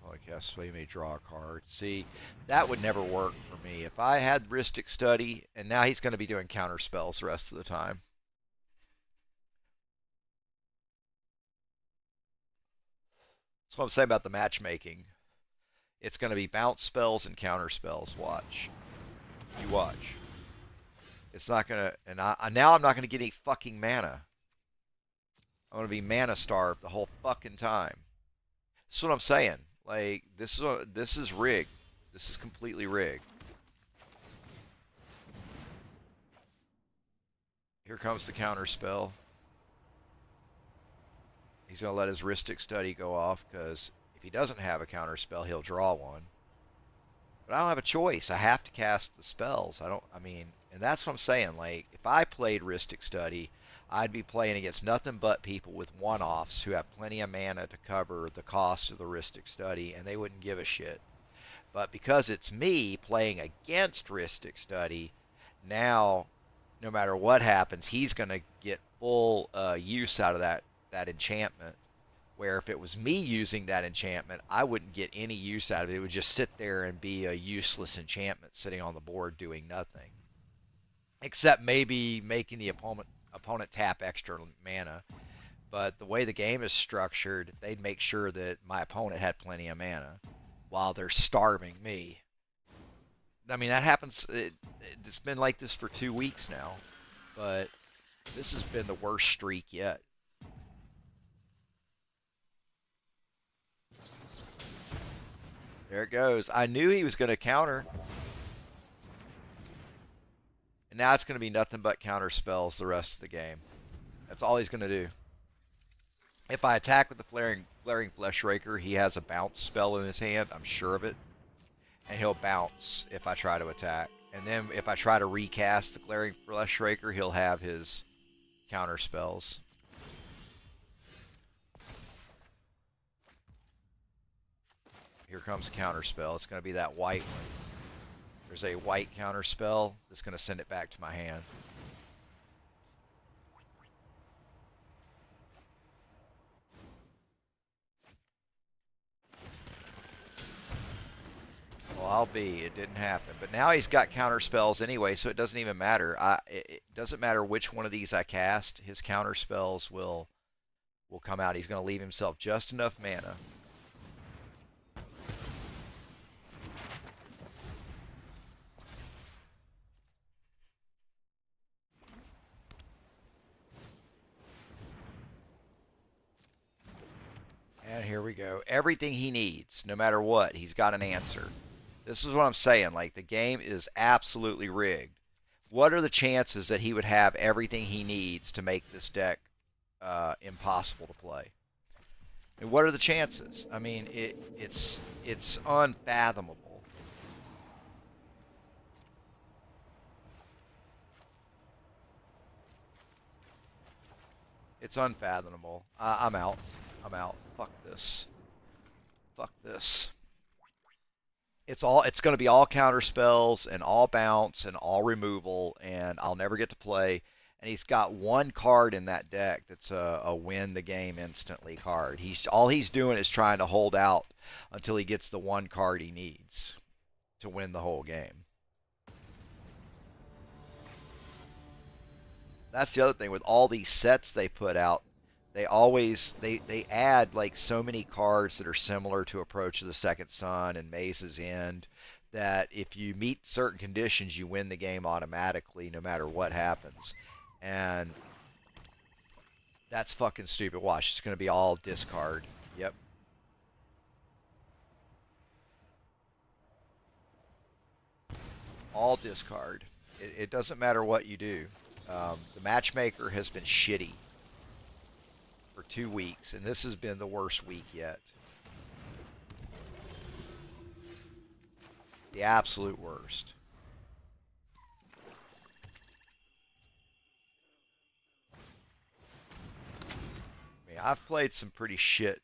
Probably cast Sway may draw a card. See, that would never work for me. If I had Rhystic Study, and now he's going to be doing counter spells the rest of the time. That's what I'm saying about the matchmaking. It's going to be bounce spells and counter spells. Watch. You watch. It's not going to, and now I'm not going to get any fucking mana. I'm going to be mana starved the whole fucking time. That's what I'm saying. Like this is rigged. This is completely rigged. Here comes the counter spell. He's going to let his Rhystic Study go off because if he doesn't have a counter spell, he'll draw one. But I don't have a choice. I have to cast the spells. I mean, and that's what I'm saying. Like, if I played Rhystic Study, I'd be playing against nothing but people with one-offs who have plenty of mana to cover the cost of the Rhystic Study, and they wouldn't give a shit. But because it's me playing against Rhystic Study, now, no matter what happens, he's going to get full use out of that enchantment. Where if it was me using that enchantment, I wouldn't get any use out of it. It would just sit there and be a useless enchantment sitting on the board doing nothing. Except maybe making the opponent tap extra mana. But the way the game is structured, they'd make sure that my opponent had plenty of mana while they're starving me. I mean, that happens. It's been like this for 2 weeks now. But this has been the worst streak yet. There it goes. I knew he was going to counter. And now it's going to be nothing but counter spells the rest of the game. That's all he's going to do. If I attack with the Flaring Fleshraker, he has a bounce spell in his hand. I'm sure of it. And he'll bounce if I try to attack. And then if I try to recast the Glaring Fleshraker, he'll have his counter spells. Here comes counter spell. It's going to be that white one. There's a white counter spell that's going to send it back to my hand. Well, I'll be. It didn't happen. But now he's got counter spells anyway, so it doesn't even matter. It doesn't matter which one of these I cast. His counter spells will come out. He's going to leave himself just enough mana. And here we go. Everything he needs, no matter what, he's got an answer. This is what I'm saying. Like, the game is absolutely rigged. What are the chances that he would have everything he needs to make this deck impossible to play? And what are the chances? I mean, it's unfathomable. It's unfathomable. I'm out. I'm out. Fuck this. Fuck this. It's going to be all counter spells and all bounce and all removal, and I'll never get to play. And he's got one card in that deck that's a win the game instantly card. All he's doing is trying to hold out until he gets the one card he needs to win the whole game. that's the other thing with all these sets they put out. They always they add like so many cards that are similar to Approach of the Second Sun and Maze's End that if you meet certain conditions, you win the game automatically, no matter what happens. And that's fucking stupid. Watch, it's gonna be all discard. Yep, all discard. It doesn't matter what you do. The matchmaker has been shitty for 2 weeks, and this has been the worst week yet. The absolute worst. I mean, I've played some pretty shit.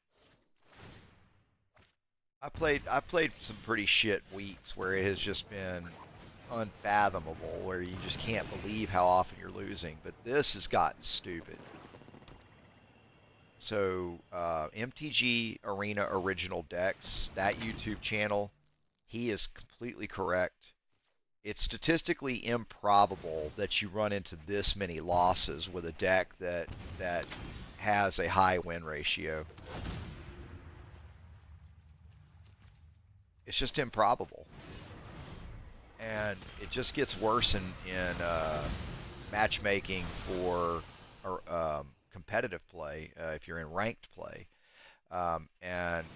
I played some pretty shit weeks where it has just been unfathomable, where you just can't believe how often you're losing. But this has gotten stupid. So MTG Arena Original Decks, that YouTube channel, he is completely correct. It's statistically improbable that you run into this many losses with a deck that has a high win ratio. It's just improbable, and it just gets worse in matchmaking for competitive play if you're in ranked play. And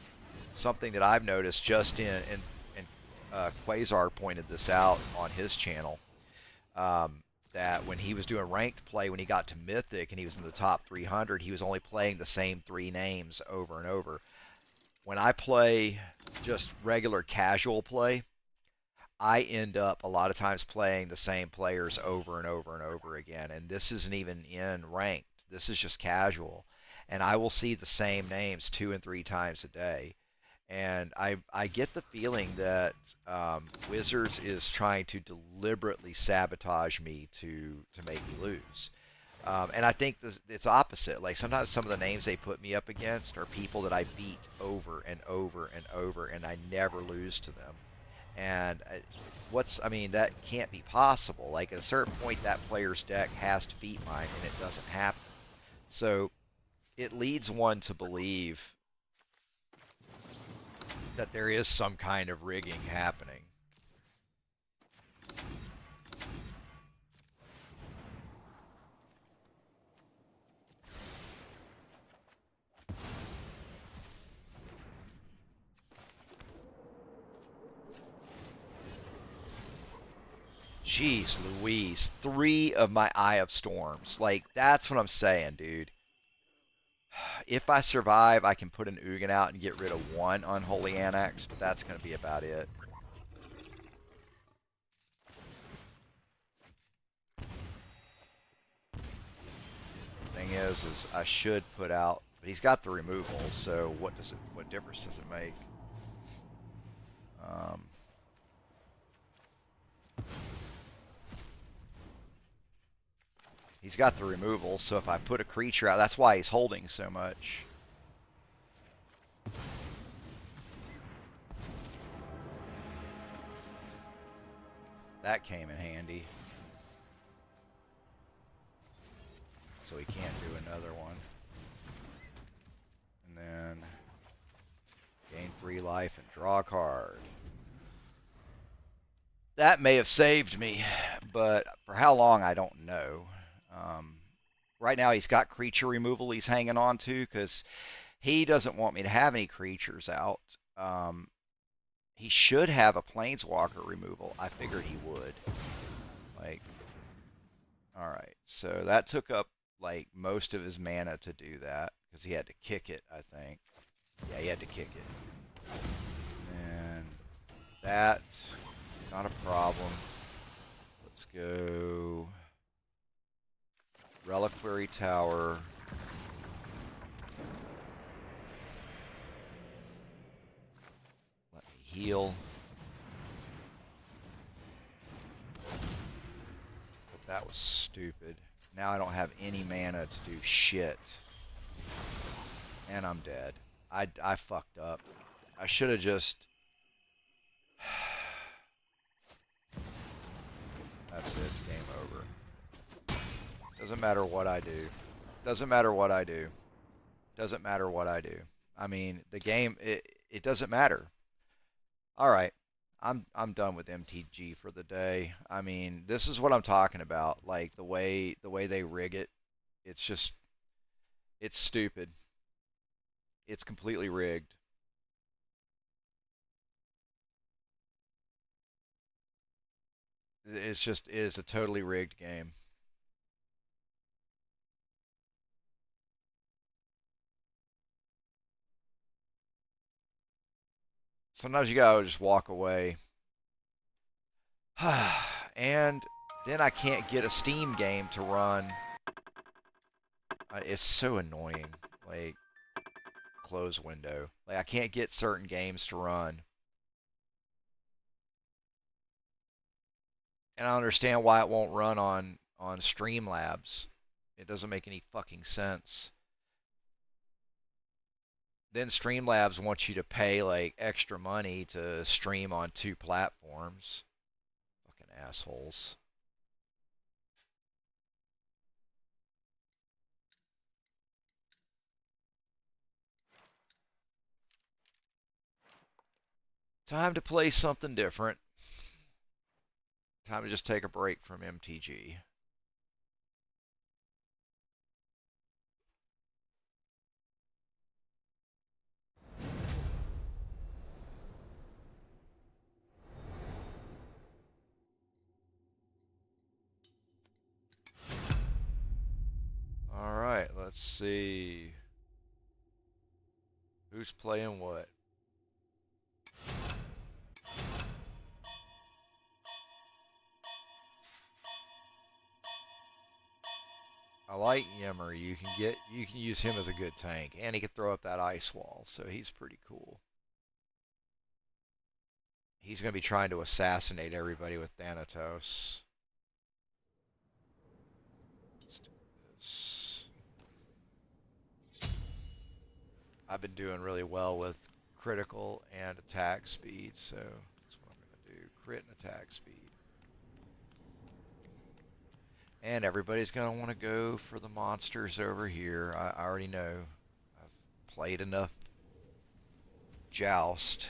something that I've noticed just in Quasar pointed this out on his channel, that when he was doing ranked play, when he got to Mythic and he was in the top 300, he was only playing the same 3 names over and over. When I play just regular casual play, I end up a lot of times playing the same players over and over and over again. And this isn't even in ranked. This is just casual. And I will see the same names 2 and 3 times a day. And I get the feeling that Wizards is trying to deliberately sabotage me to make me lose. And I think it's opposite. Like sometimes some of the names they put me up against are people that I beat over and over and over, and I never lose to them. And I mean, that can't be possible. Like at a certain point, that player's deck has to beat mine, and it doesn't happen. So it leads one to believe that there is some kind of rigging happening. Jeez Louise, 3 of my Eye of Storms. Like, that's what I'm saying, dude. If I survive, I can put an Ugin out and get rid of 1 Unholy Annex, but that's going to be about it. Thing is I should put out, but he's got the removal, so what difference does it make? Um, he's got the removal, so if I put a creature out, that's why he's holding so much. That came in handy. So he can't do another one. And then gain 3 life and draw a card. That may have saved me, but for how long, I don't know. Right now, he's got creature removal he's hanging on to because he doesn't want me to have any creatures out. He should have a planeswalker removal. I figured he would. Like, all right, so that took up like most of his mana to do that because he had to kick it, I think. Yeah, he had to kick it. And that, not a problem. Let's go Reliquary Tower. Let me heal. But that was stupid. Now I don't have any mana to do shit. And I'm dead. I fucked up. I should have just... That's it. It's game over. Doesn't matter what I do. Doesn't matter what I do. Doesn't matter what I do. I mean, the game, it doesn't matter. All right. I'm done with MTG for the day. I mean, this is what I'm talking about. Like the way they rig it, it's just it's stupid. It's completely rigged. It is a totally rigged game. Sometimes you gotta just walk away. And then I can't get a Steam game to run. It's so annoying. Like, close window. Like, I can't get certain games to run. And I understand why it won't run on Streamlabs. It doesn't make any fucking sense. Then Streamlabs wants you to pay like extra money to stream on two platforms. Fucking assholes. Time to play something different. Time to just take a break from MTG. All right, let's see. Who's playing what? I like Yimmer. You can use him as a good tank, and he can throw up that ice wall, so he's pretty cool. He's gonna be trying to assassinate everybody with Thanatos. Let's do this. I've been doing really well with critical and attack speed, so that's what I'm gonna do. Crit and attack speed. And everybody's going to want to go for the monsters over here. I already know. I've played enough Joust.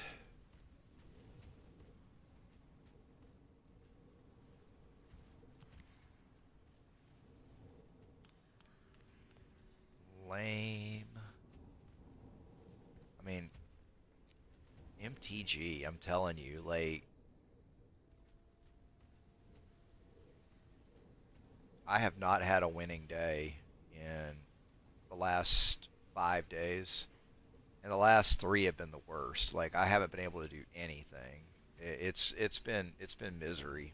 Lame. I mean, MTG, I'm telling you, like, I have not had a winning day in the last 5 days. And the last three have been the worst. Like, I haven't been able to do anything. It's been misery.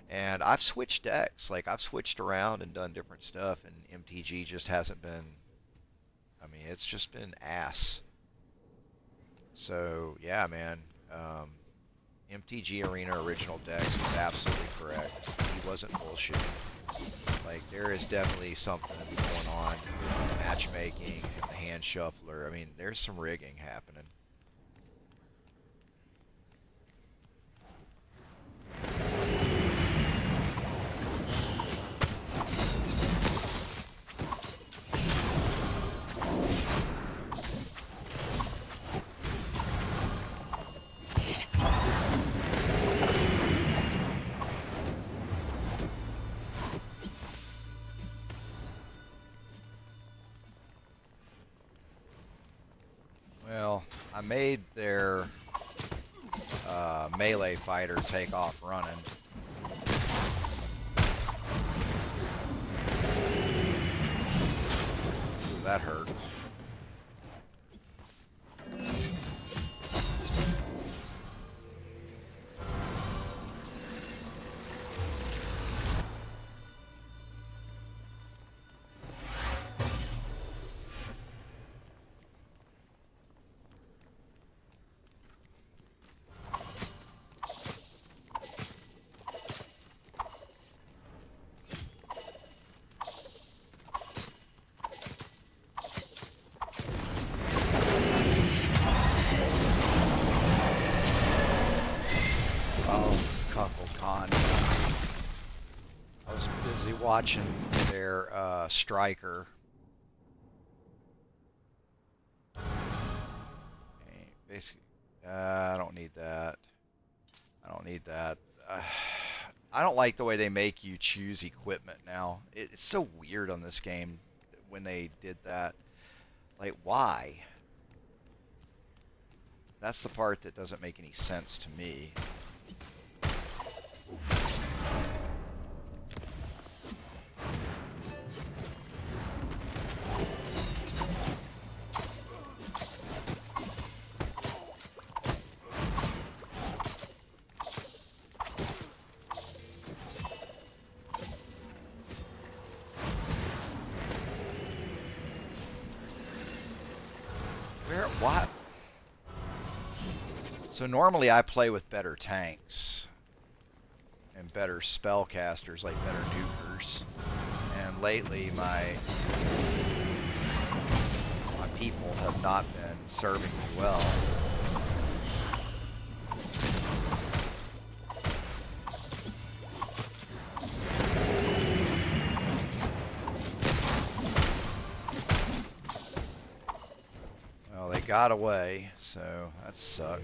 And I've switched decks. Like, I've switched around and done different stuff, and MTG just hasn't been. I mean, it's just been ass. So yeah, man. MTG Arena original decks was absolutely correct. He wasn't bullshitting. Like, there is definitely something going on with matchmaking and the hand shuffler. I mean, there's some rigging happening. Well, I made their melee fighter take off running. Ooh, that hurt. Oh, Cuckle Con. I was busy watching their striker. Okay, basically, I don't need that. I don't need that. Uh, I don't like the way they make you choose equipment now. It's so weird on this game when they did that. Like, why? That's the part that doesn't make any sense to me. What? So normally I play with better tanks and better spellcasters, like better nukers. And lately my people have not been serving me well. Well, they got away, so that sucked.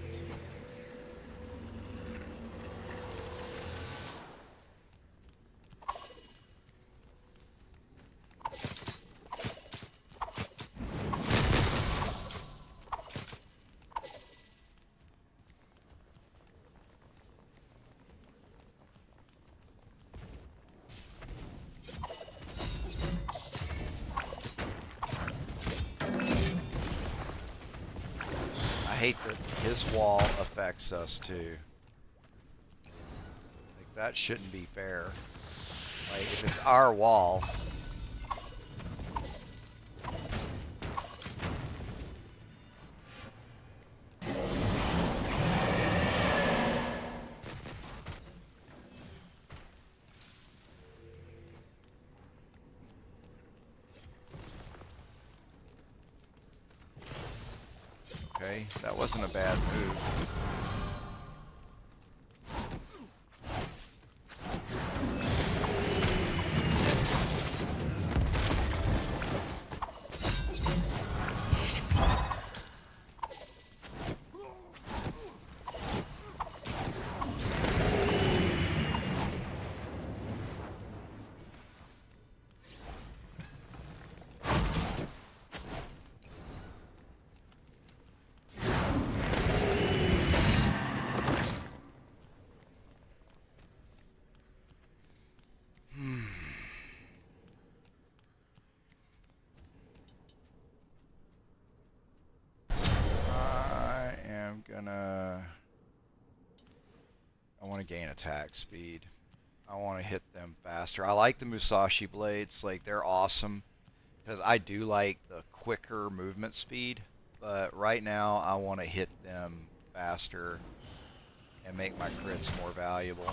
I hate that his wall affects us too. Like, that shouldn't be fair. Like, if it's our wall. Okay, that wasn't a bad move. I want to gain attack speed. I want to hit them faster. I like the Musashi blades, like they're awesome because I do like the quicker movement speed, but right now I want to hit them faster and make my crits more valuable.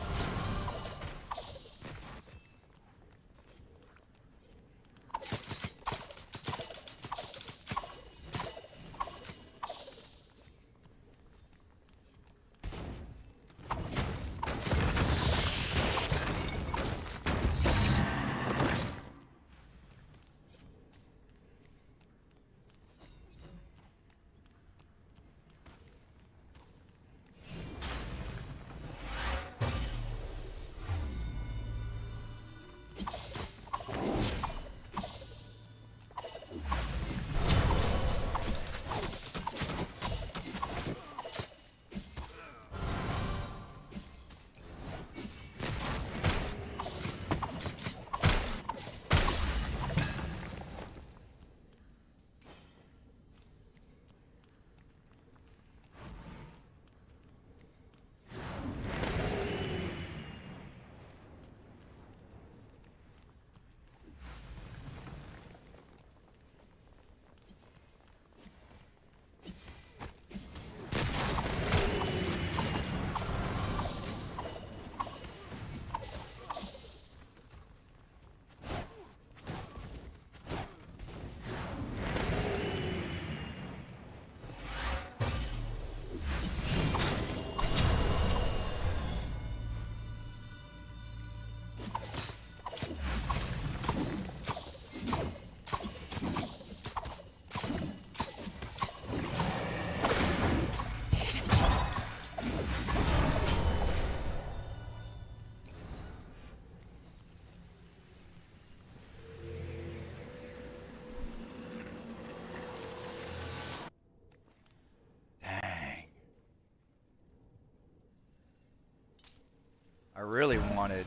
I really wanted,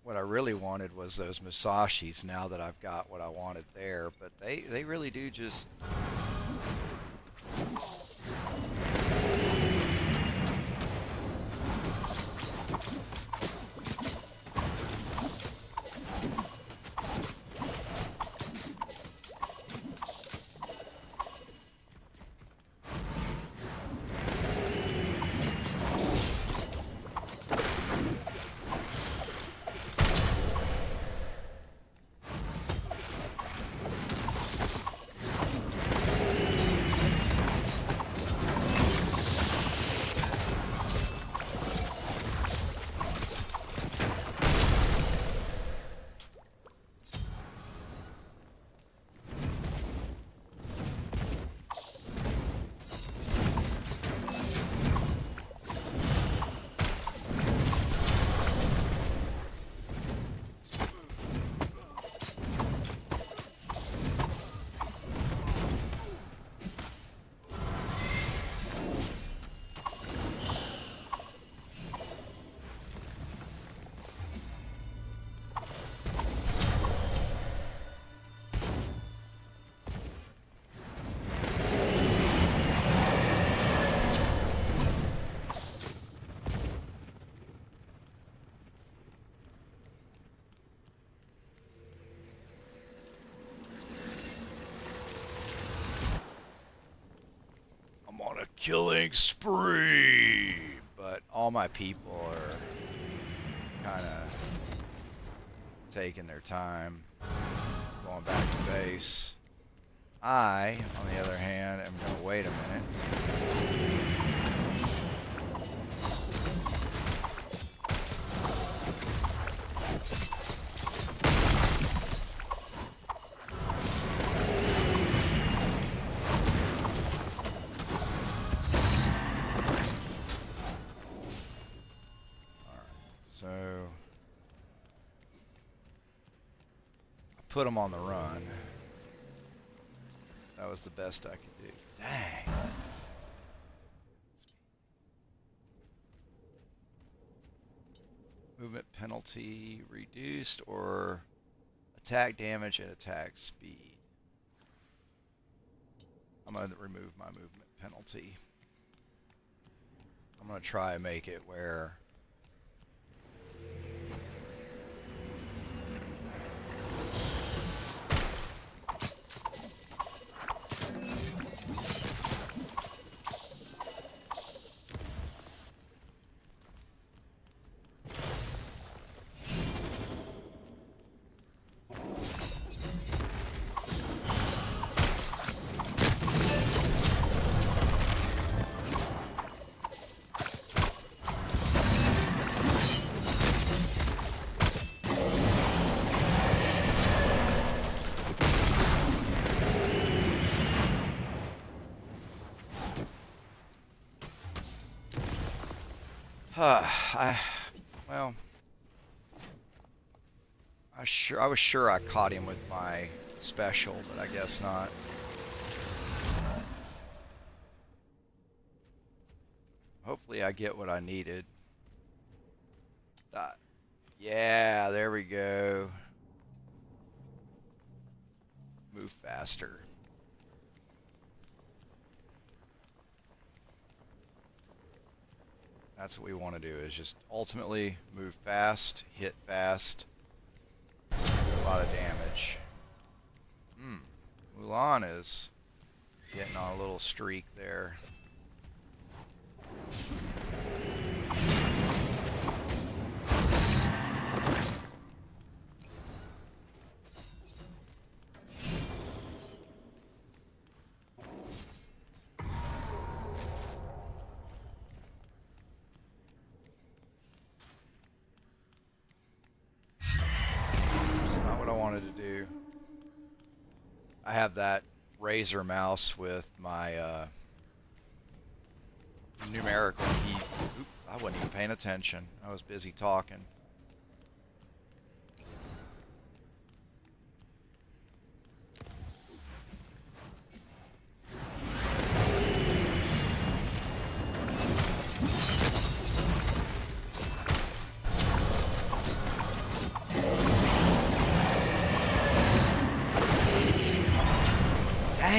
what I really wanted was those Musashis now that I've got what I wanted there, but they really do just. I'm on a killing spree, but all my people are kind of taking their time, going back to base. I, on the other hand, am going to wait a minute. So I put them on the run. That was the best I could do. Dang. Movement penalty reduced or attack damage and attack speed. I'm going to remove my movement penalty. I'm going to try and make it where well, I was sure I caught him with my special, but I guess not. Hopefully I get what I needed. Yeah, there we go. Move faster. That's what we want to do, is just ultimately move fast, hit fast, do a lot of damage. Mulan is getting on a little streak there. I have that Razer mouse with my numerical key. Oop, I wasn't even paying attention. I was busy talking.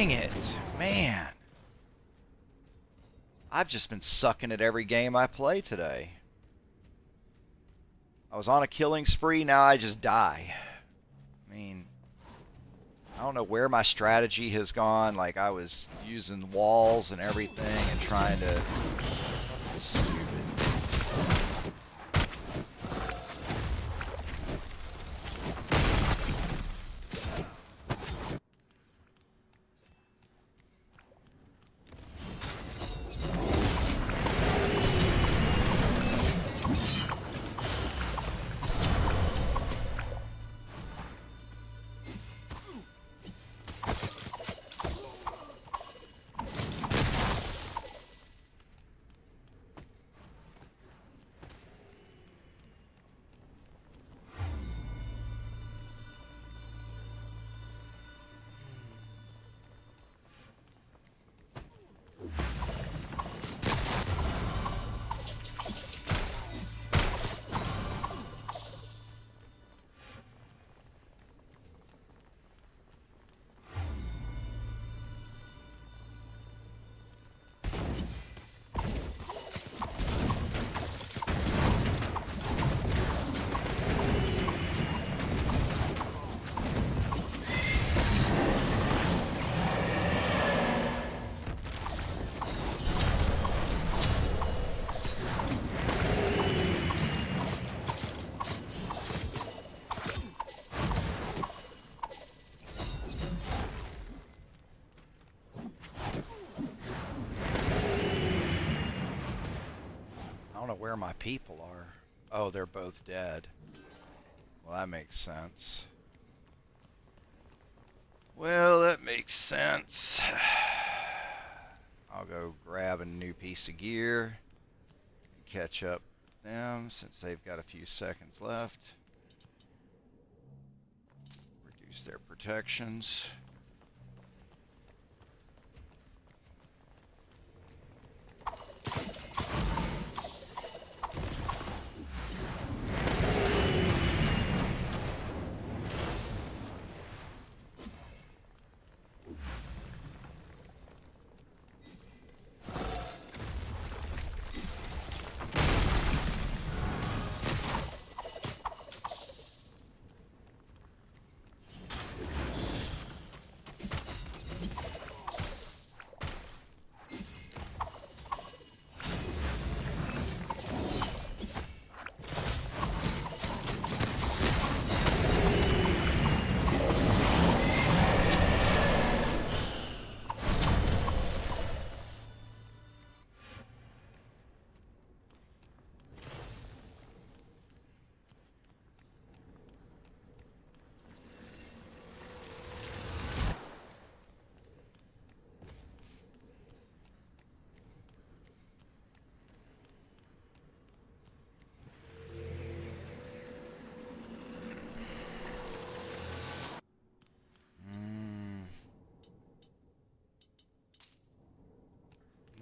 Dang it, man. I've just been sucking at every game I play today. I was on a killing spree, now I just die. I mean, I don't know where my strategy has gone. Like, I was using walls and everything and trying to... It's stupid. I don't know where my people are. Oh, they're both dead. Well, that makes sense. Well, that makes sense. I'll go grab a new piece of gear and catch up with them since they've got a few seconds left. Reduce their protections.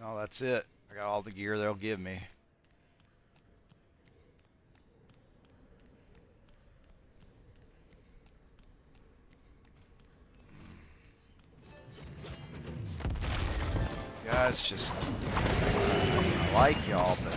No, that's it. I got all the gear they'll give me. Guys, just I like y'all, but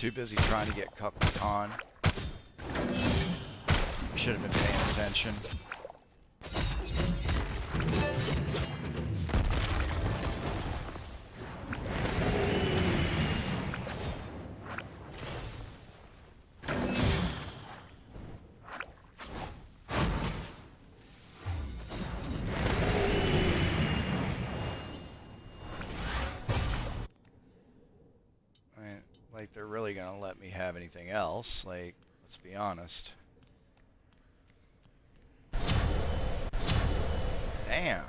too busy trying to get cucked on. Should have been paying attention. Like they're really gonna let me have anything else. Like, let's be honest. Damn.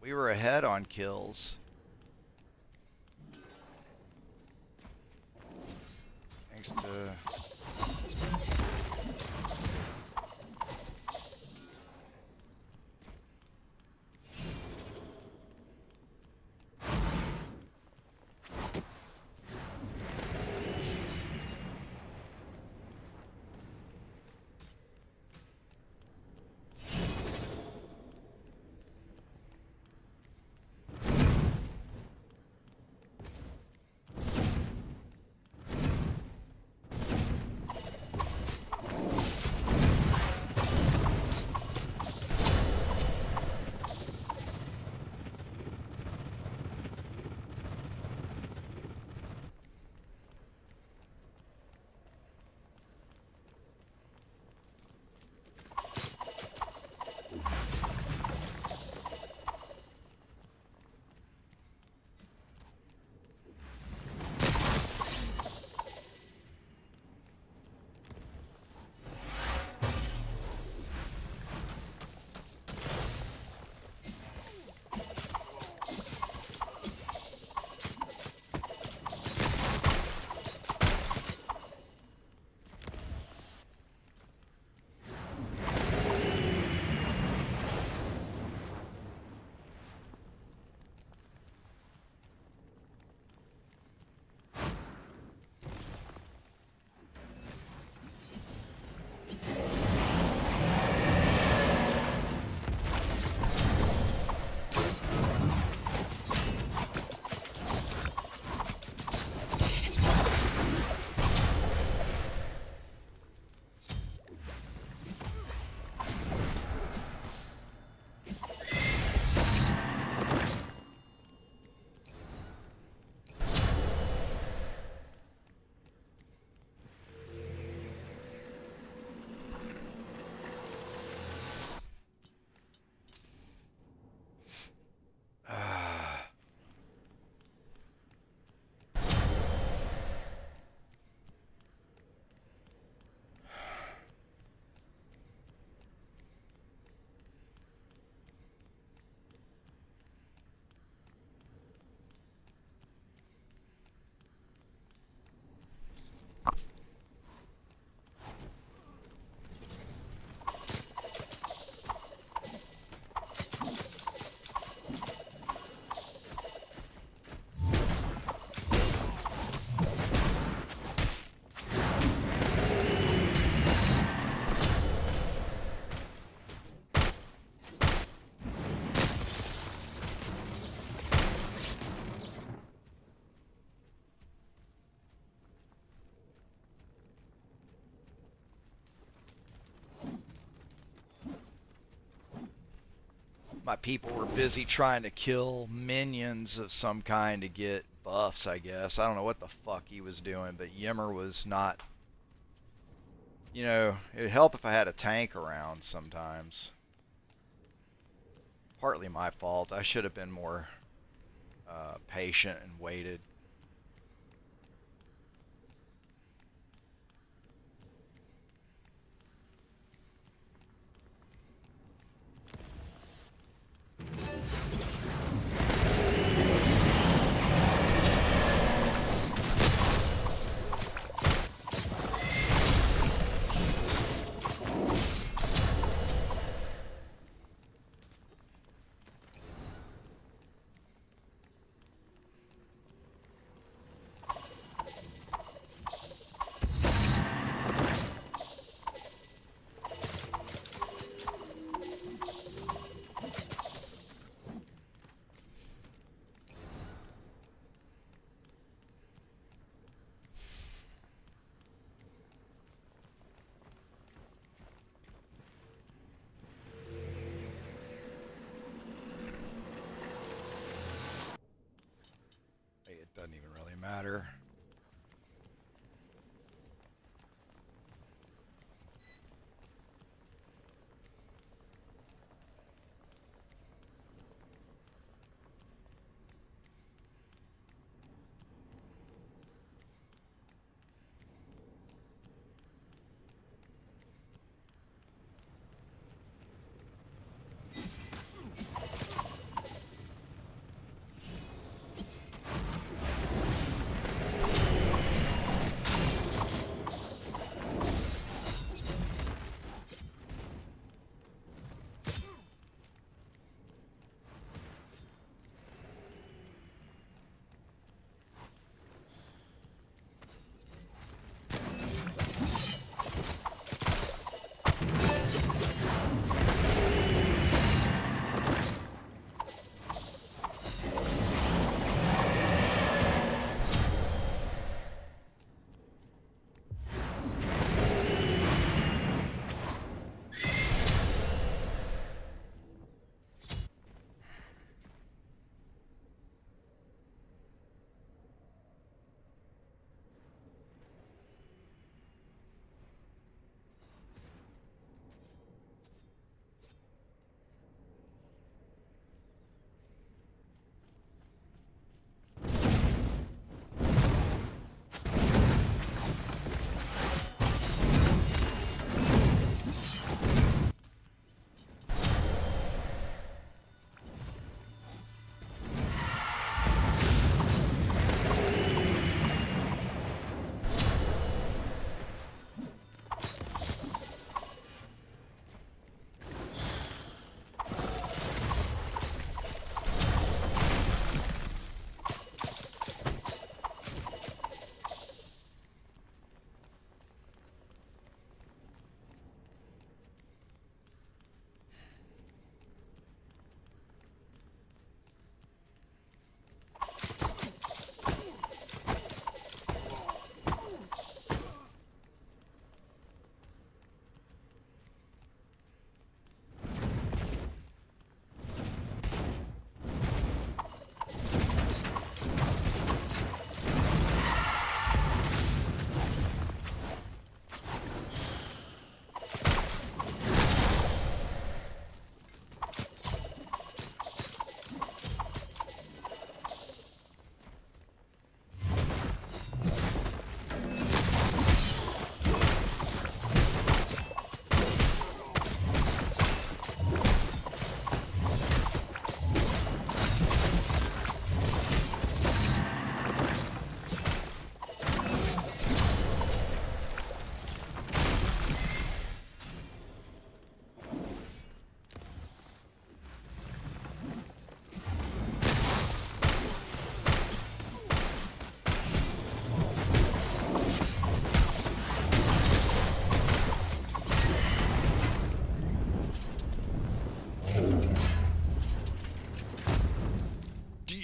We were ahead on kills. Thanks to... My people were busy trying to kill minions of some kind to get buffs, I guess. I don't know what the fuck he was doing, but Yimmer was not... You know, it would help if I had a tank around sometimes. Partly my fault. I should have been more patient and waited. matter.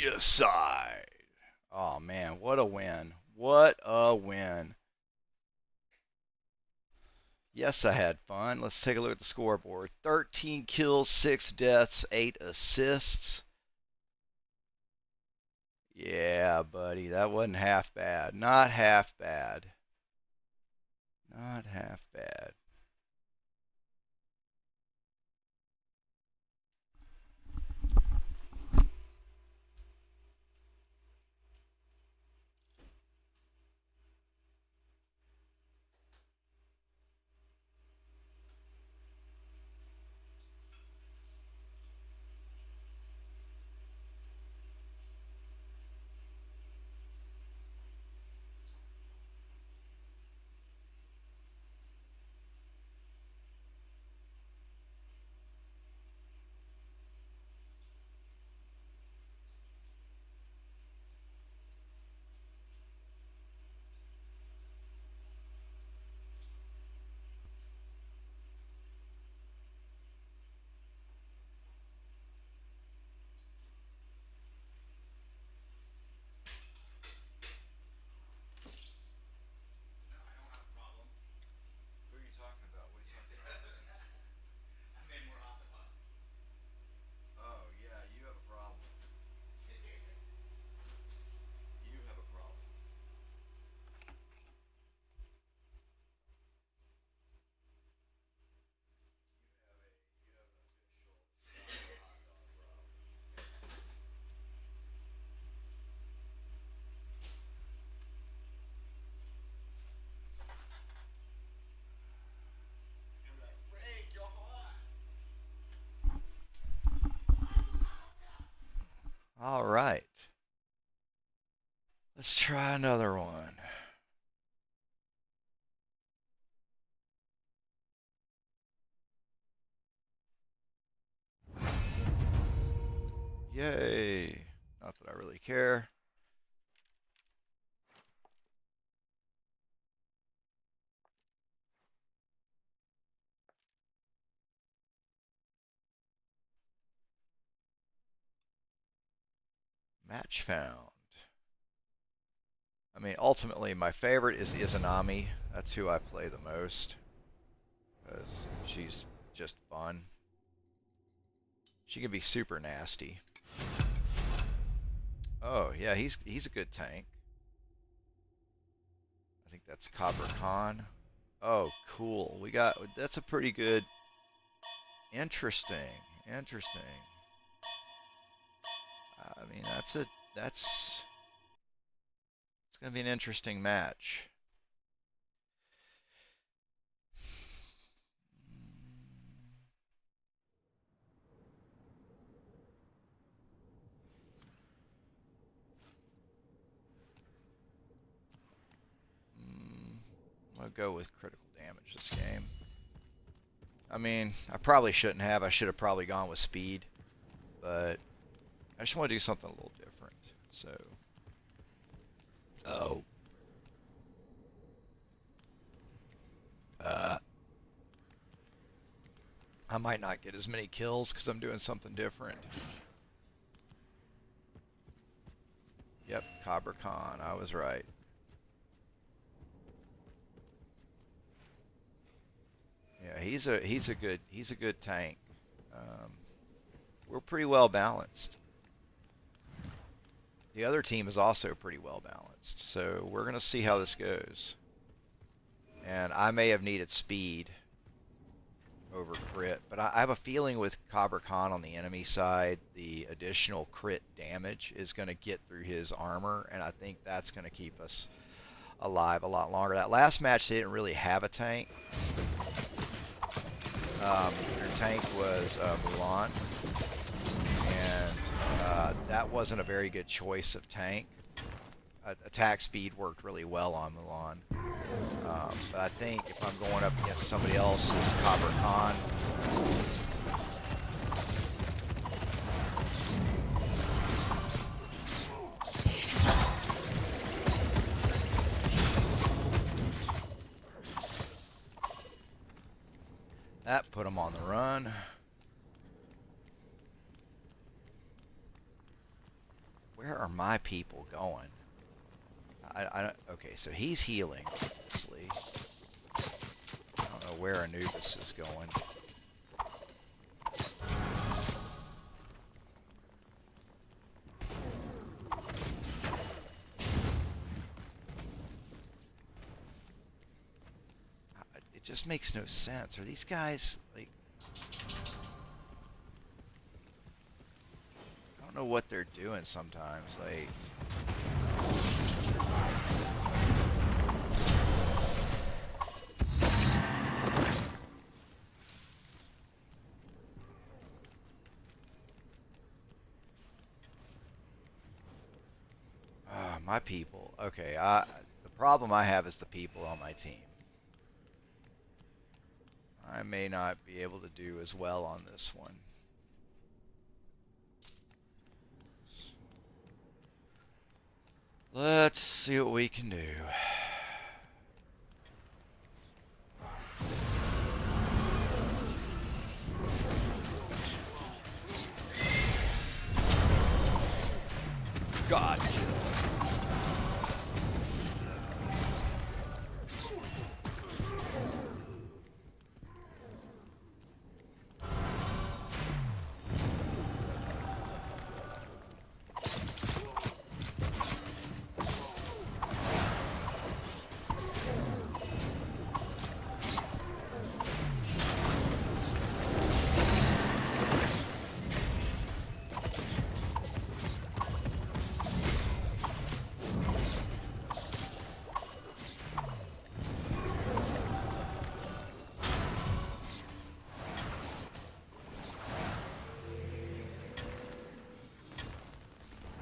Deicide. Oh man, what a win. What a win. Yes, I had fun. Let's take a look at the scoreboard. 13 kills, 6 deaths, 8 assists. Yeah, buddy, that wasn't half bad. Not half bad. Not half bad. All right. Let's try another one. Yay. Not that I really care. Match found. I mean, ultimately, my favorite is Izanami. That's who I play the most because she's just fun. She can be super nasty. Oh yeah, he's a good tank. I think that's Cobra Khan. Oh, cool. That's a pretty good. Interesting. Interesting. I mean, that's it's gonna be an interesting match. Mm, I'm gonna go with critical damage this game. I mean, I probably shouldn't have. I should have probably gone with speed, but I just want to do something a little different. So, oh, uh, I might not get as many kills because I'm doing something different. Yep, Cobra Khan. I was right. Yeah, he's a good tank. Um, we're pretty well balanced. The other team is also pretty well balanced, so we're gonna see how this goes. And I may have needed speed over crit, but I have a feeling with Cobra Khan on the enemy side, the additional crit damage is going to get through his armor, and I think that's going to keep us alive a lot longer. That last match, they didn't really have a tank. Their tank was Mulan, and that wasn't a very good choice of tank. Attack speed worked really well on Mulan. But I think if I'm going up against somebody else's Cobra Khan, that put him on the run. Where are my people going? Okay, so he's healing, obviously. I don't know where Anubis is going. It just makes no sense. Are these guys, like... I don't know what they're doing sometimes, like... My people. Okay, the problem I have is the people on my team. I may not be able to do as well on this one. Let's see what we can do. God.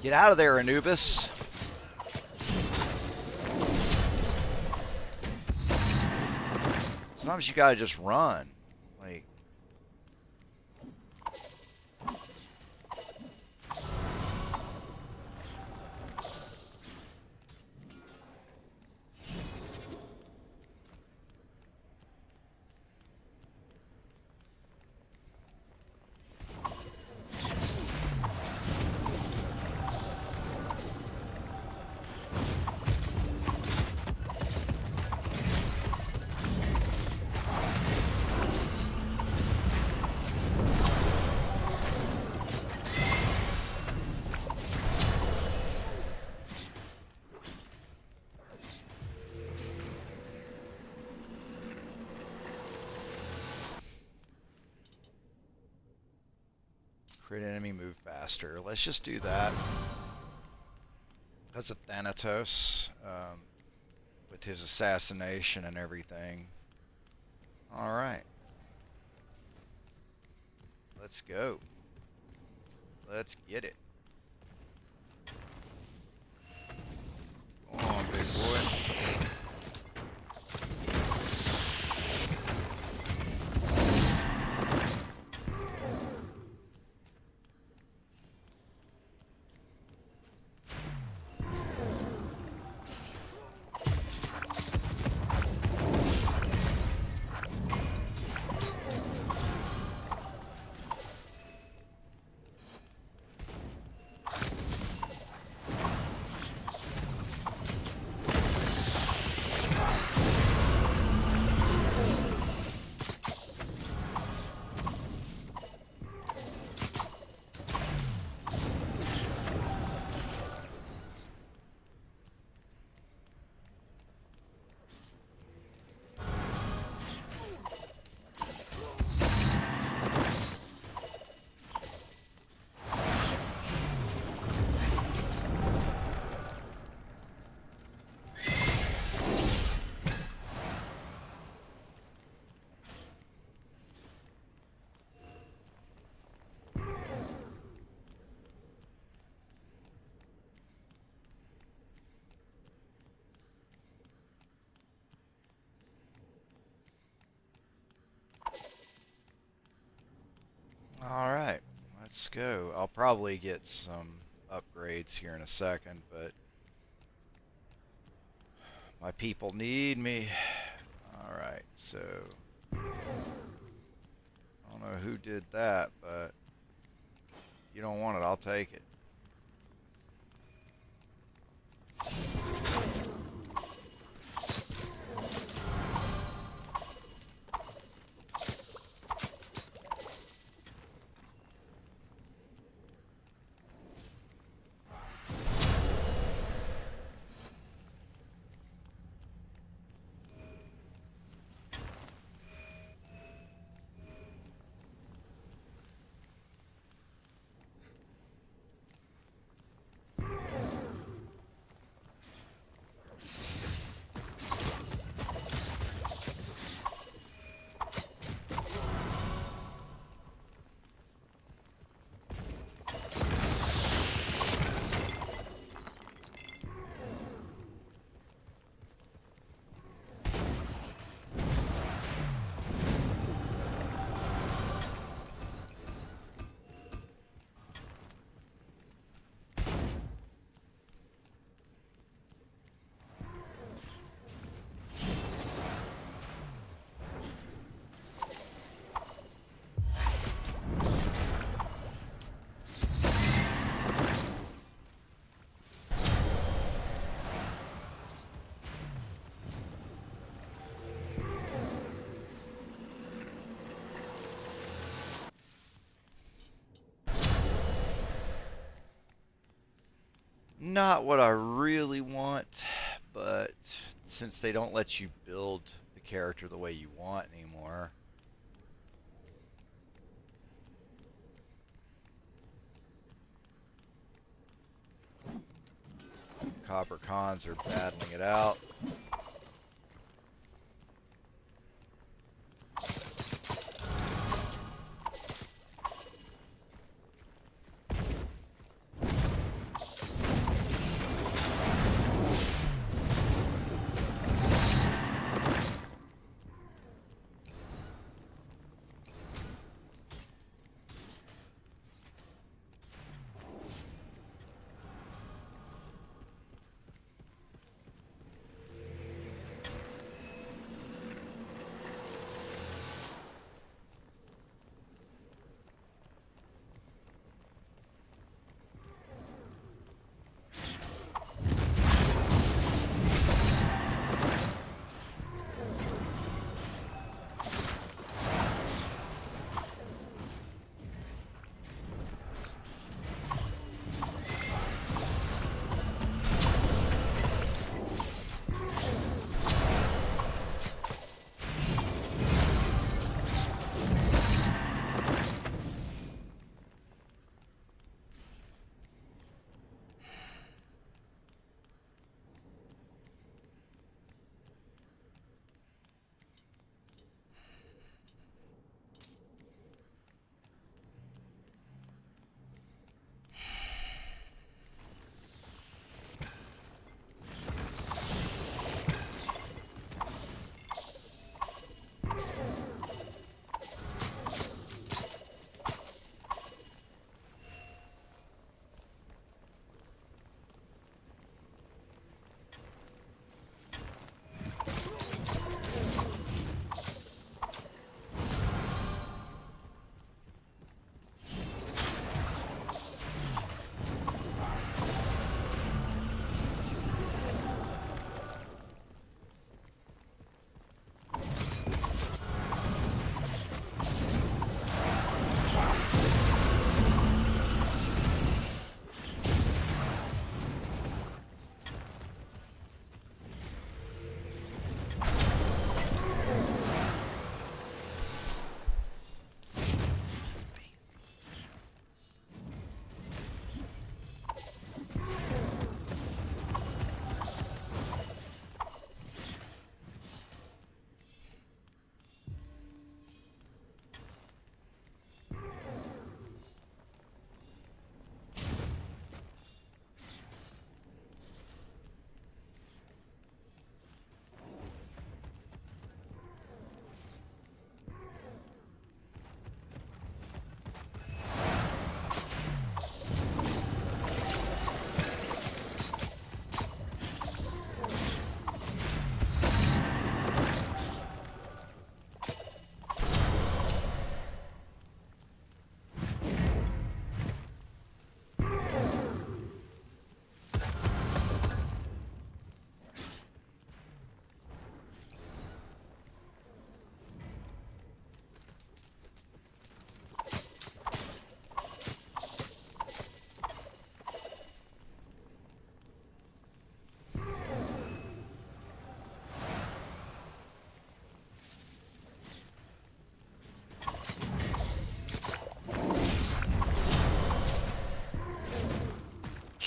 Get out of there, Anubis. Sometimes you gotta just run. Like, crit enemy move faster. Let's just do that. That's a Thanatos with his assassination and everything. All right. Let's go. Let's get it. Come on, big boy. All right, let's go. I'll probably get some upgrades here in a second, but my people need me. All right, so I don't know who did that, but you don't want it, I'll take it. Not what I really want, but since they don't let you build the character the way you want anymore, Copper Khans are battling it out.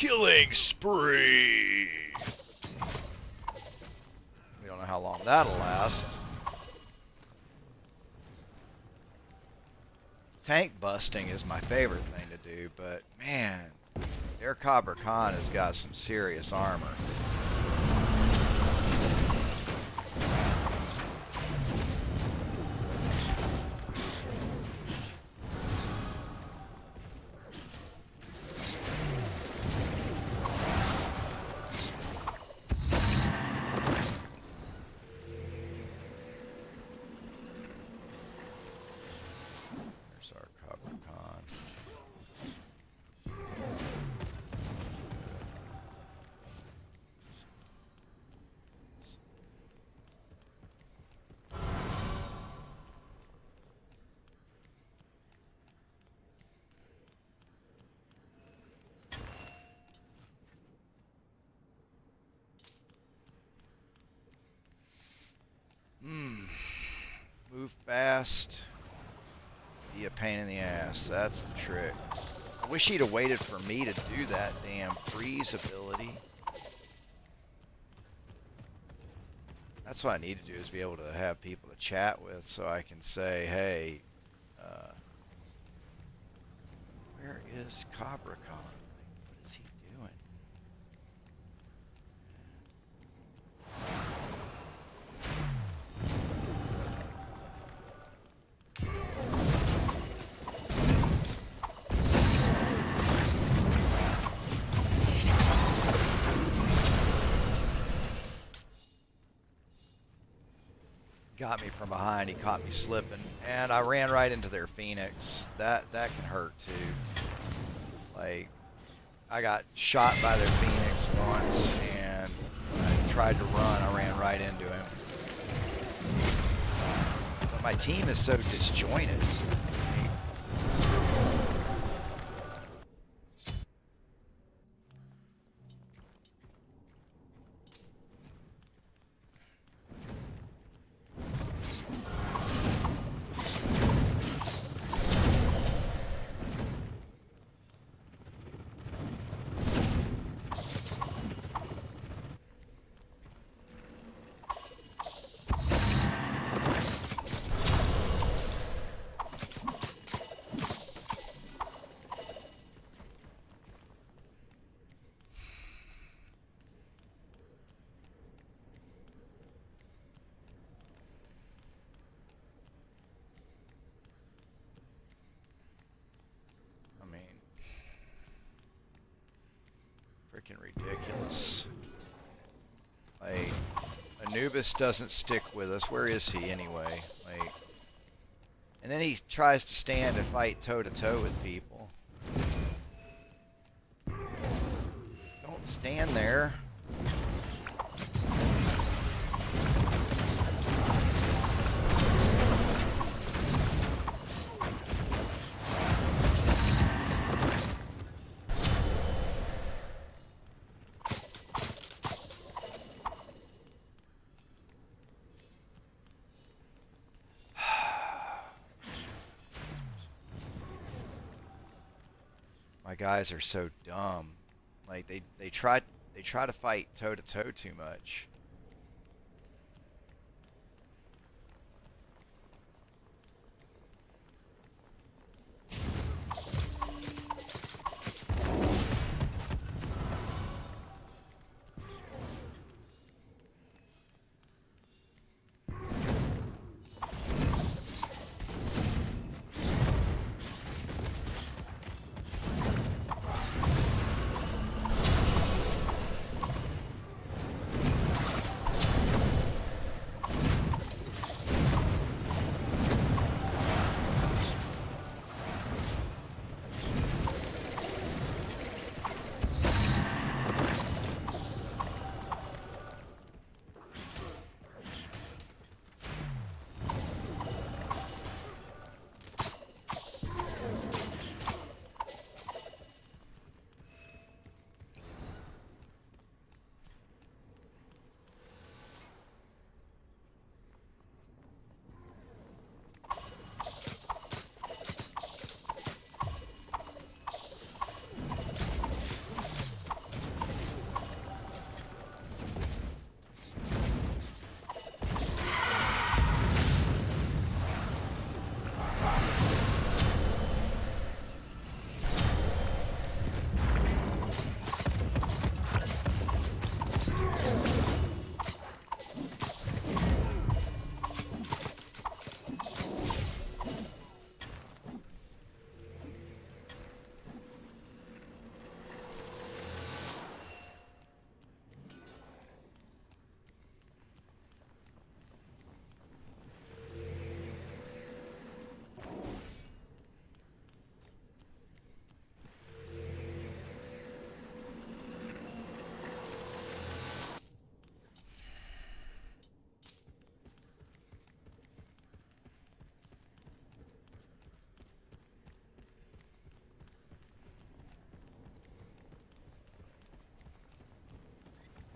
Killing spree. We don't know how long that'll last. Tank busting is my favorite thing to do, but man, their Cobra Khan has got some serious armor. There's our Cobra Khan. Move fast. Be a pain in the ass. That's the trick. I wish he'd have waited for me to do that damn freeze ability. That's what I need to do, is be able to have people to chat with so I can say, hey, where is Cobra Khan? Like, what is he doing? Got me from behind, he caught me slipping, and I ran right into their Phoenix. That can hurt too. Like, I got shot by their Phoenix once, and when I tried to run, I ran right into him. But my team is so disjointed. Freaking ridiculous. Like, Anubis doesn't stick with us. Where is he anyway? Like, and then he tries to stand and fight toe to toe with people. Don't stand there. My guys are so dumb. Like they try to fight toe to toe too much.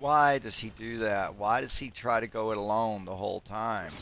Why does he do that? Why does he try to go it alone the whole time?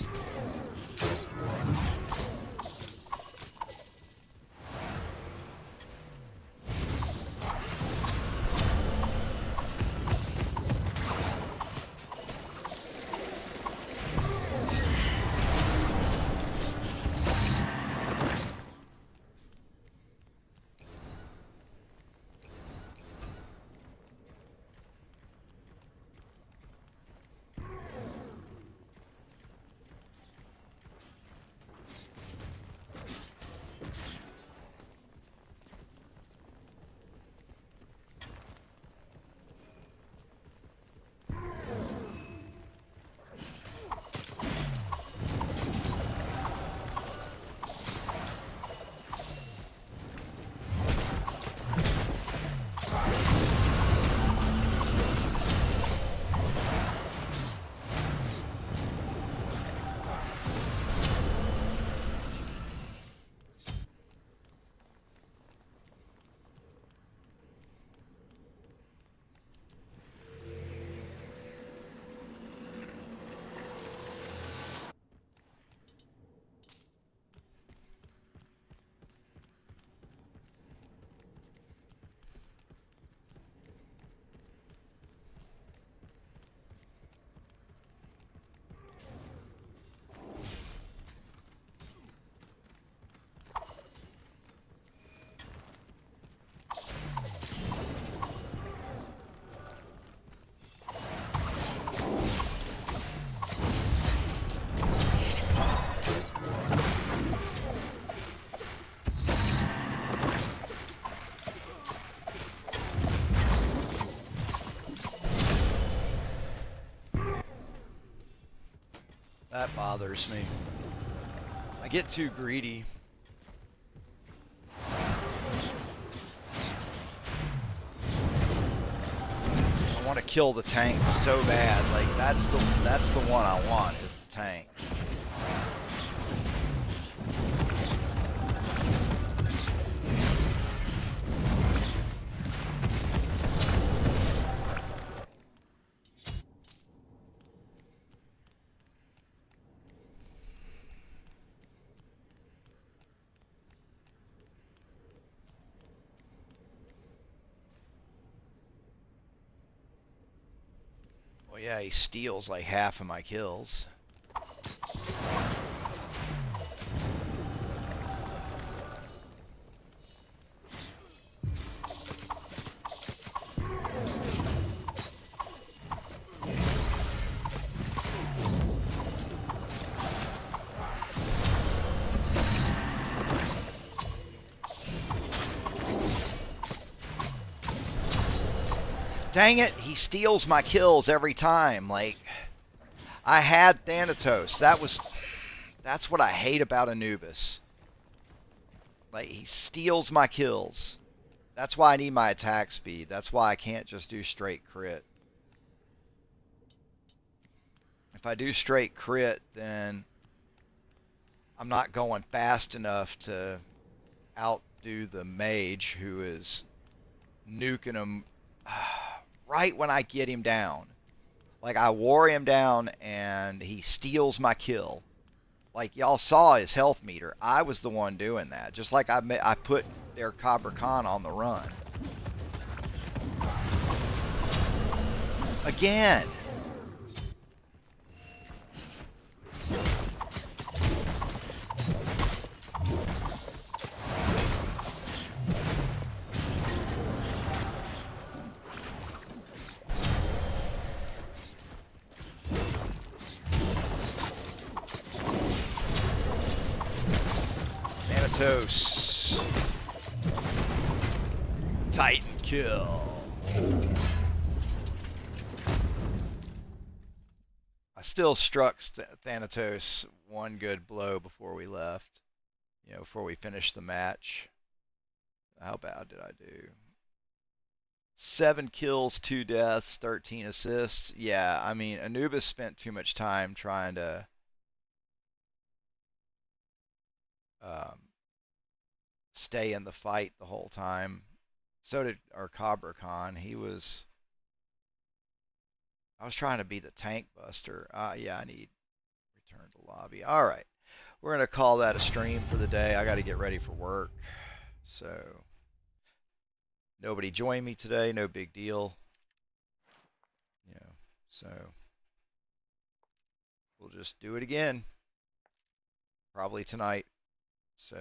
That bothers me. I get too greedy. I want to kill the tank so bad. Like that's the one I want is the tank. Well, yeah, he steals like half of my kills. Dang it, he steals my kills every time. Like I had Thanatos. That's what I hate about Anubis. Like he steals my kills. That's why I need my attack speed. That's why I can't just do straight crit. If I do straight crit, then I'm not going fast enough to outdo the mage who is nuking him right when I get him down. Like I wore him down and he steals my kill. Like y'all saw his health meter. I was the one doing that. Just like I put their Cobra Khan on the run. Again. Thanatos. Titan kill. I still struck Thanatos one good blow before we left. Before we finished the match. How bad did I do? 7 kills, 2 deaths, 13 assists. Yeah, I mean, Anubis spent too much time trying to um, stay in the fight the whole time. So did our Cobra Khan. He was I was trying to be the tank buster. Yeah, I need return to lobby. All right. We're going to call that a stream for the day. I got to get ready for work. So nobody joined me today. No big deal. You know, so we'll just do it again probably tonight. So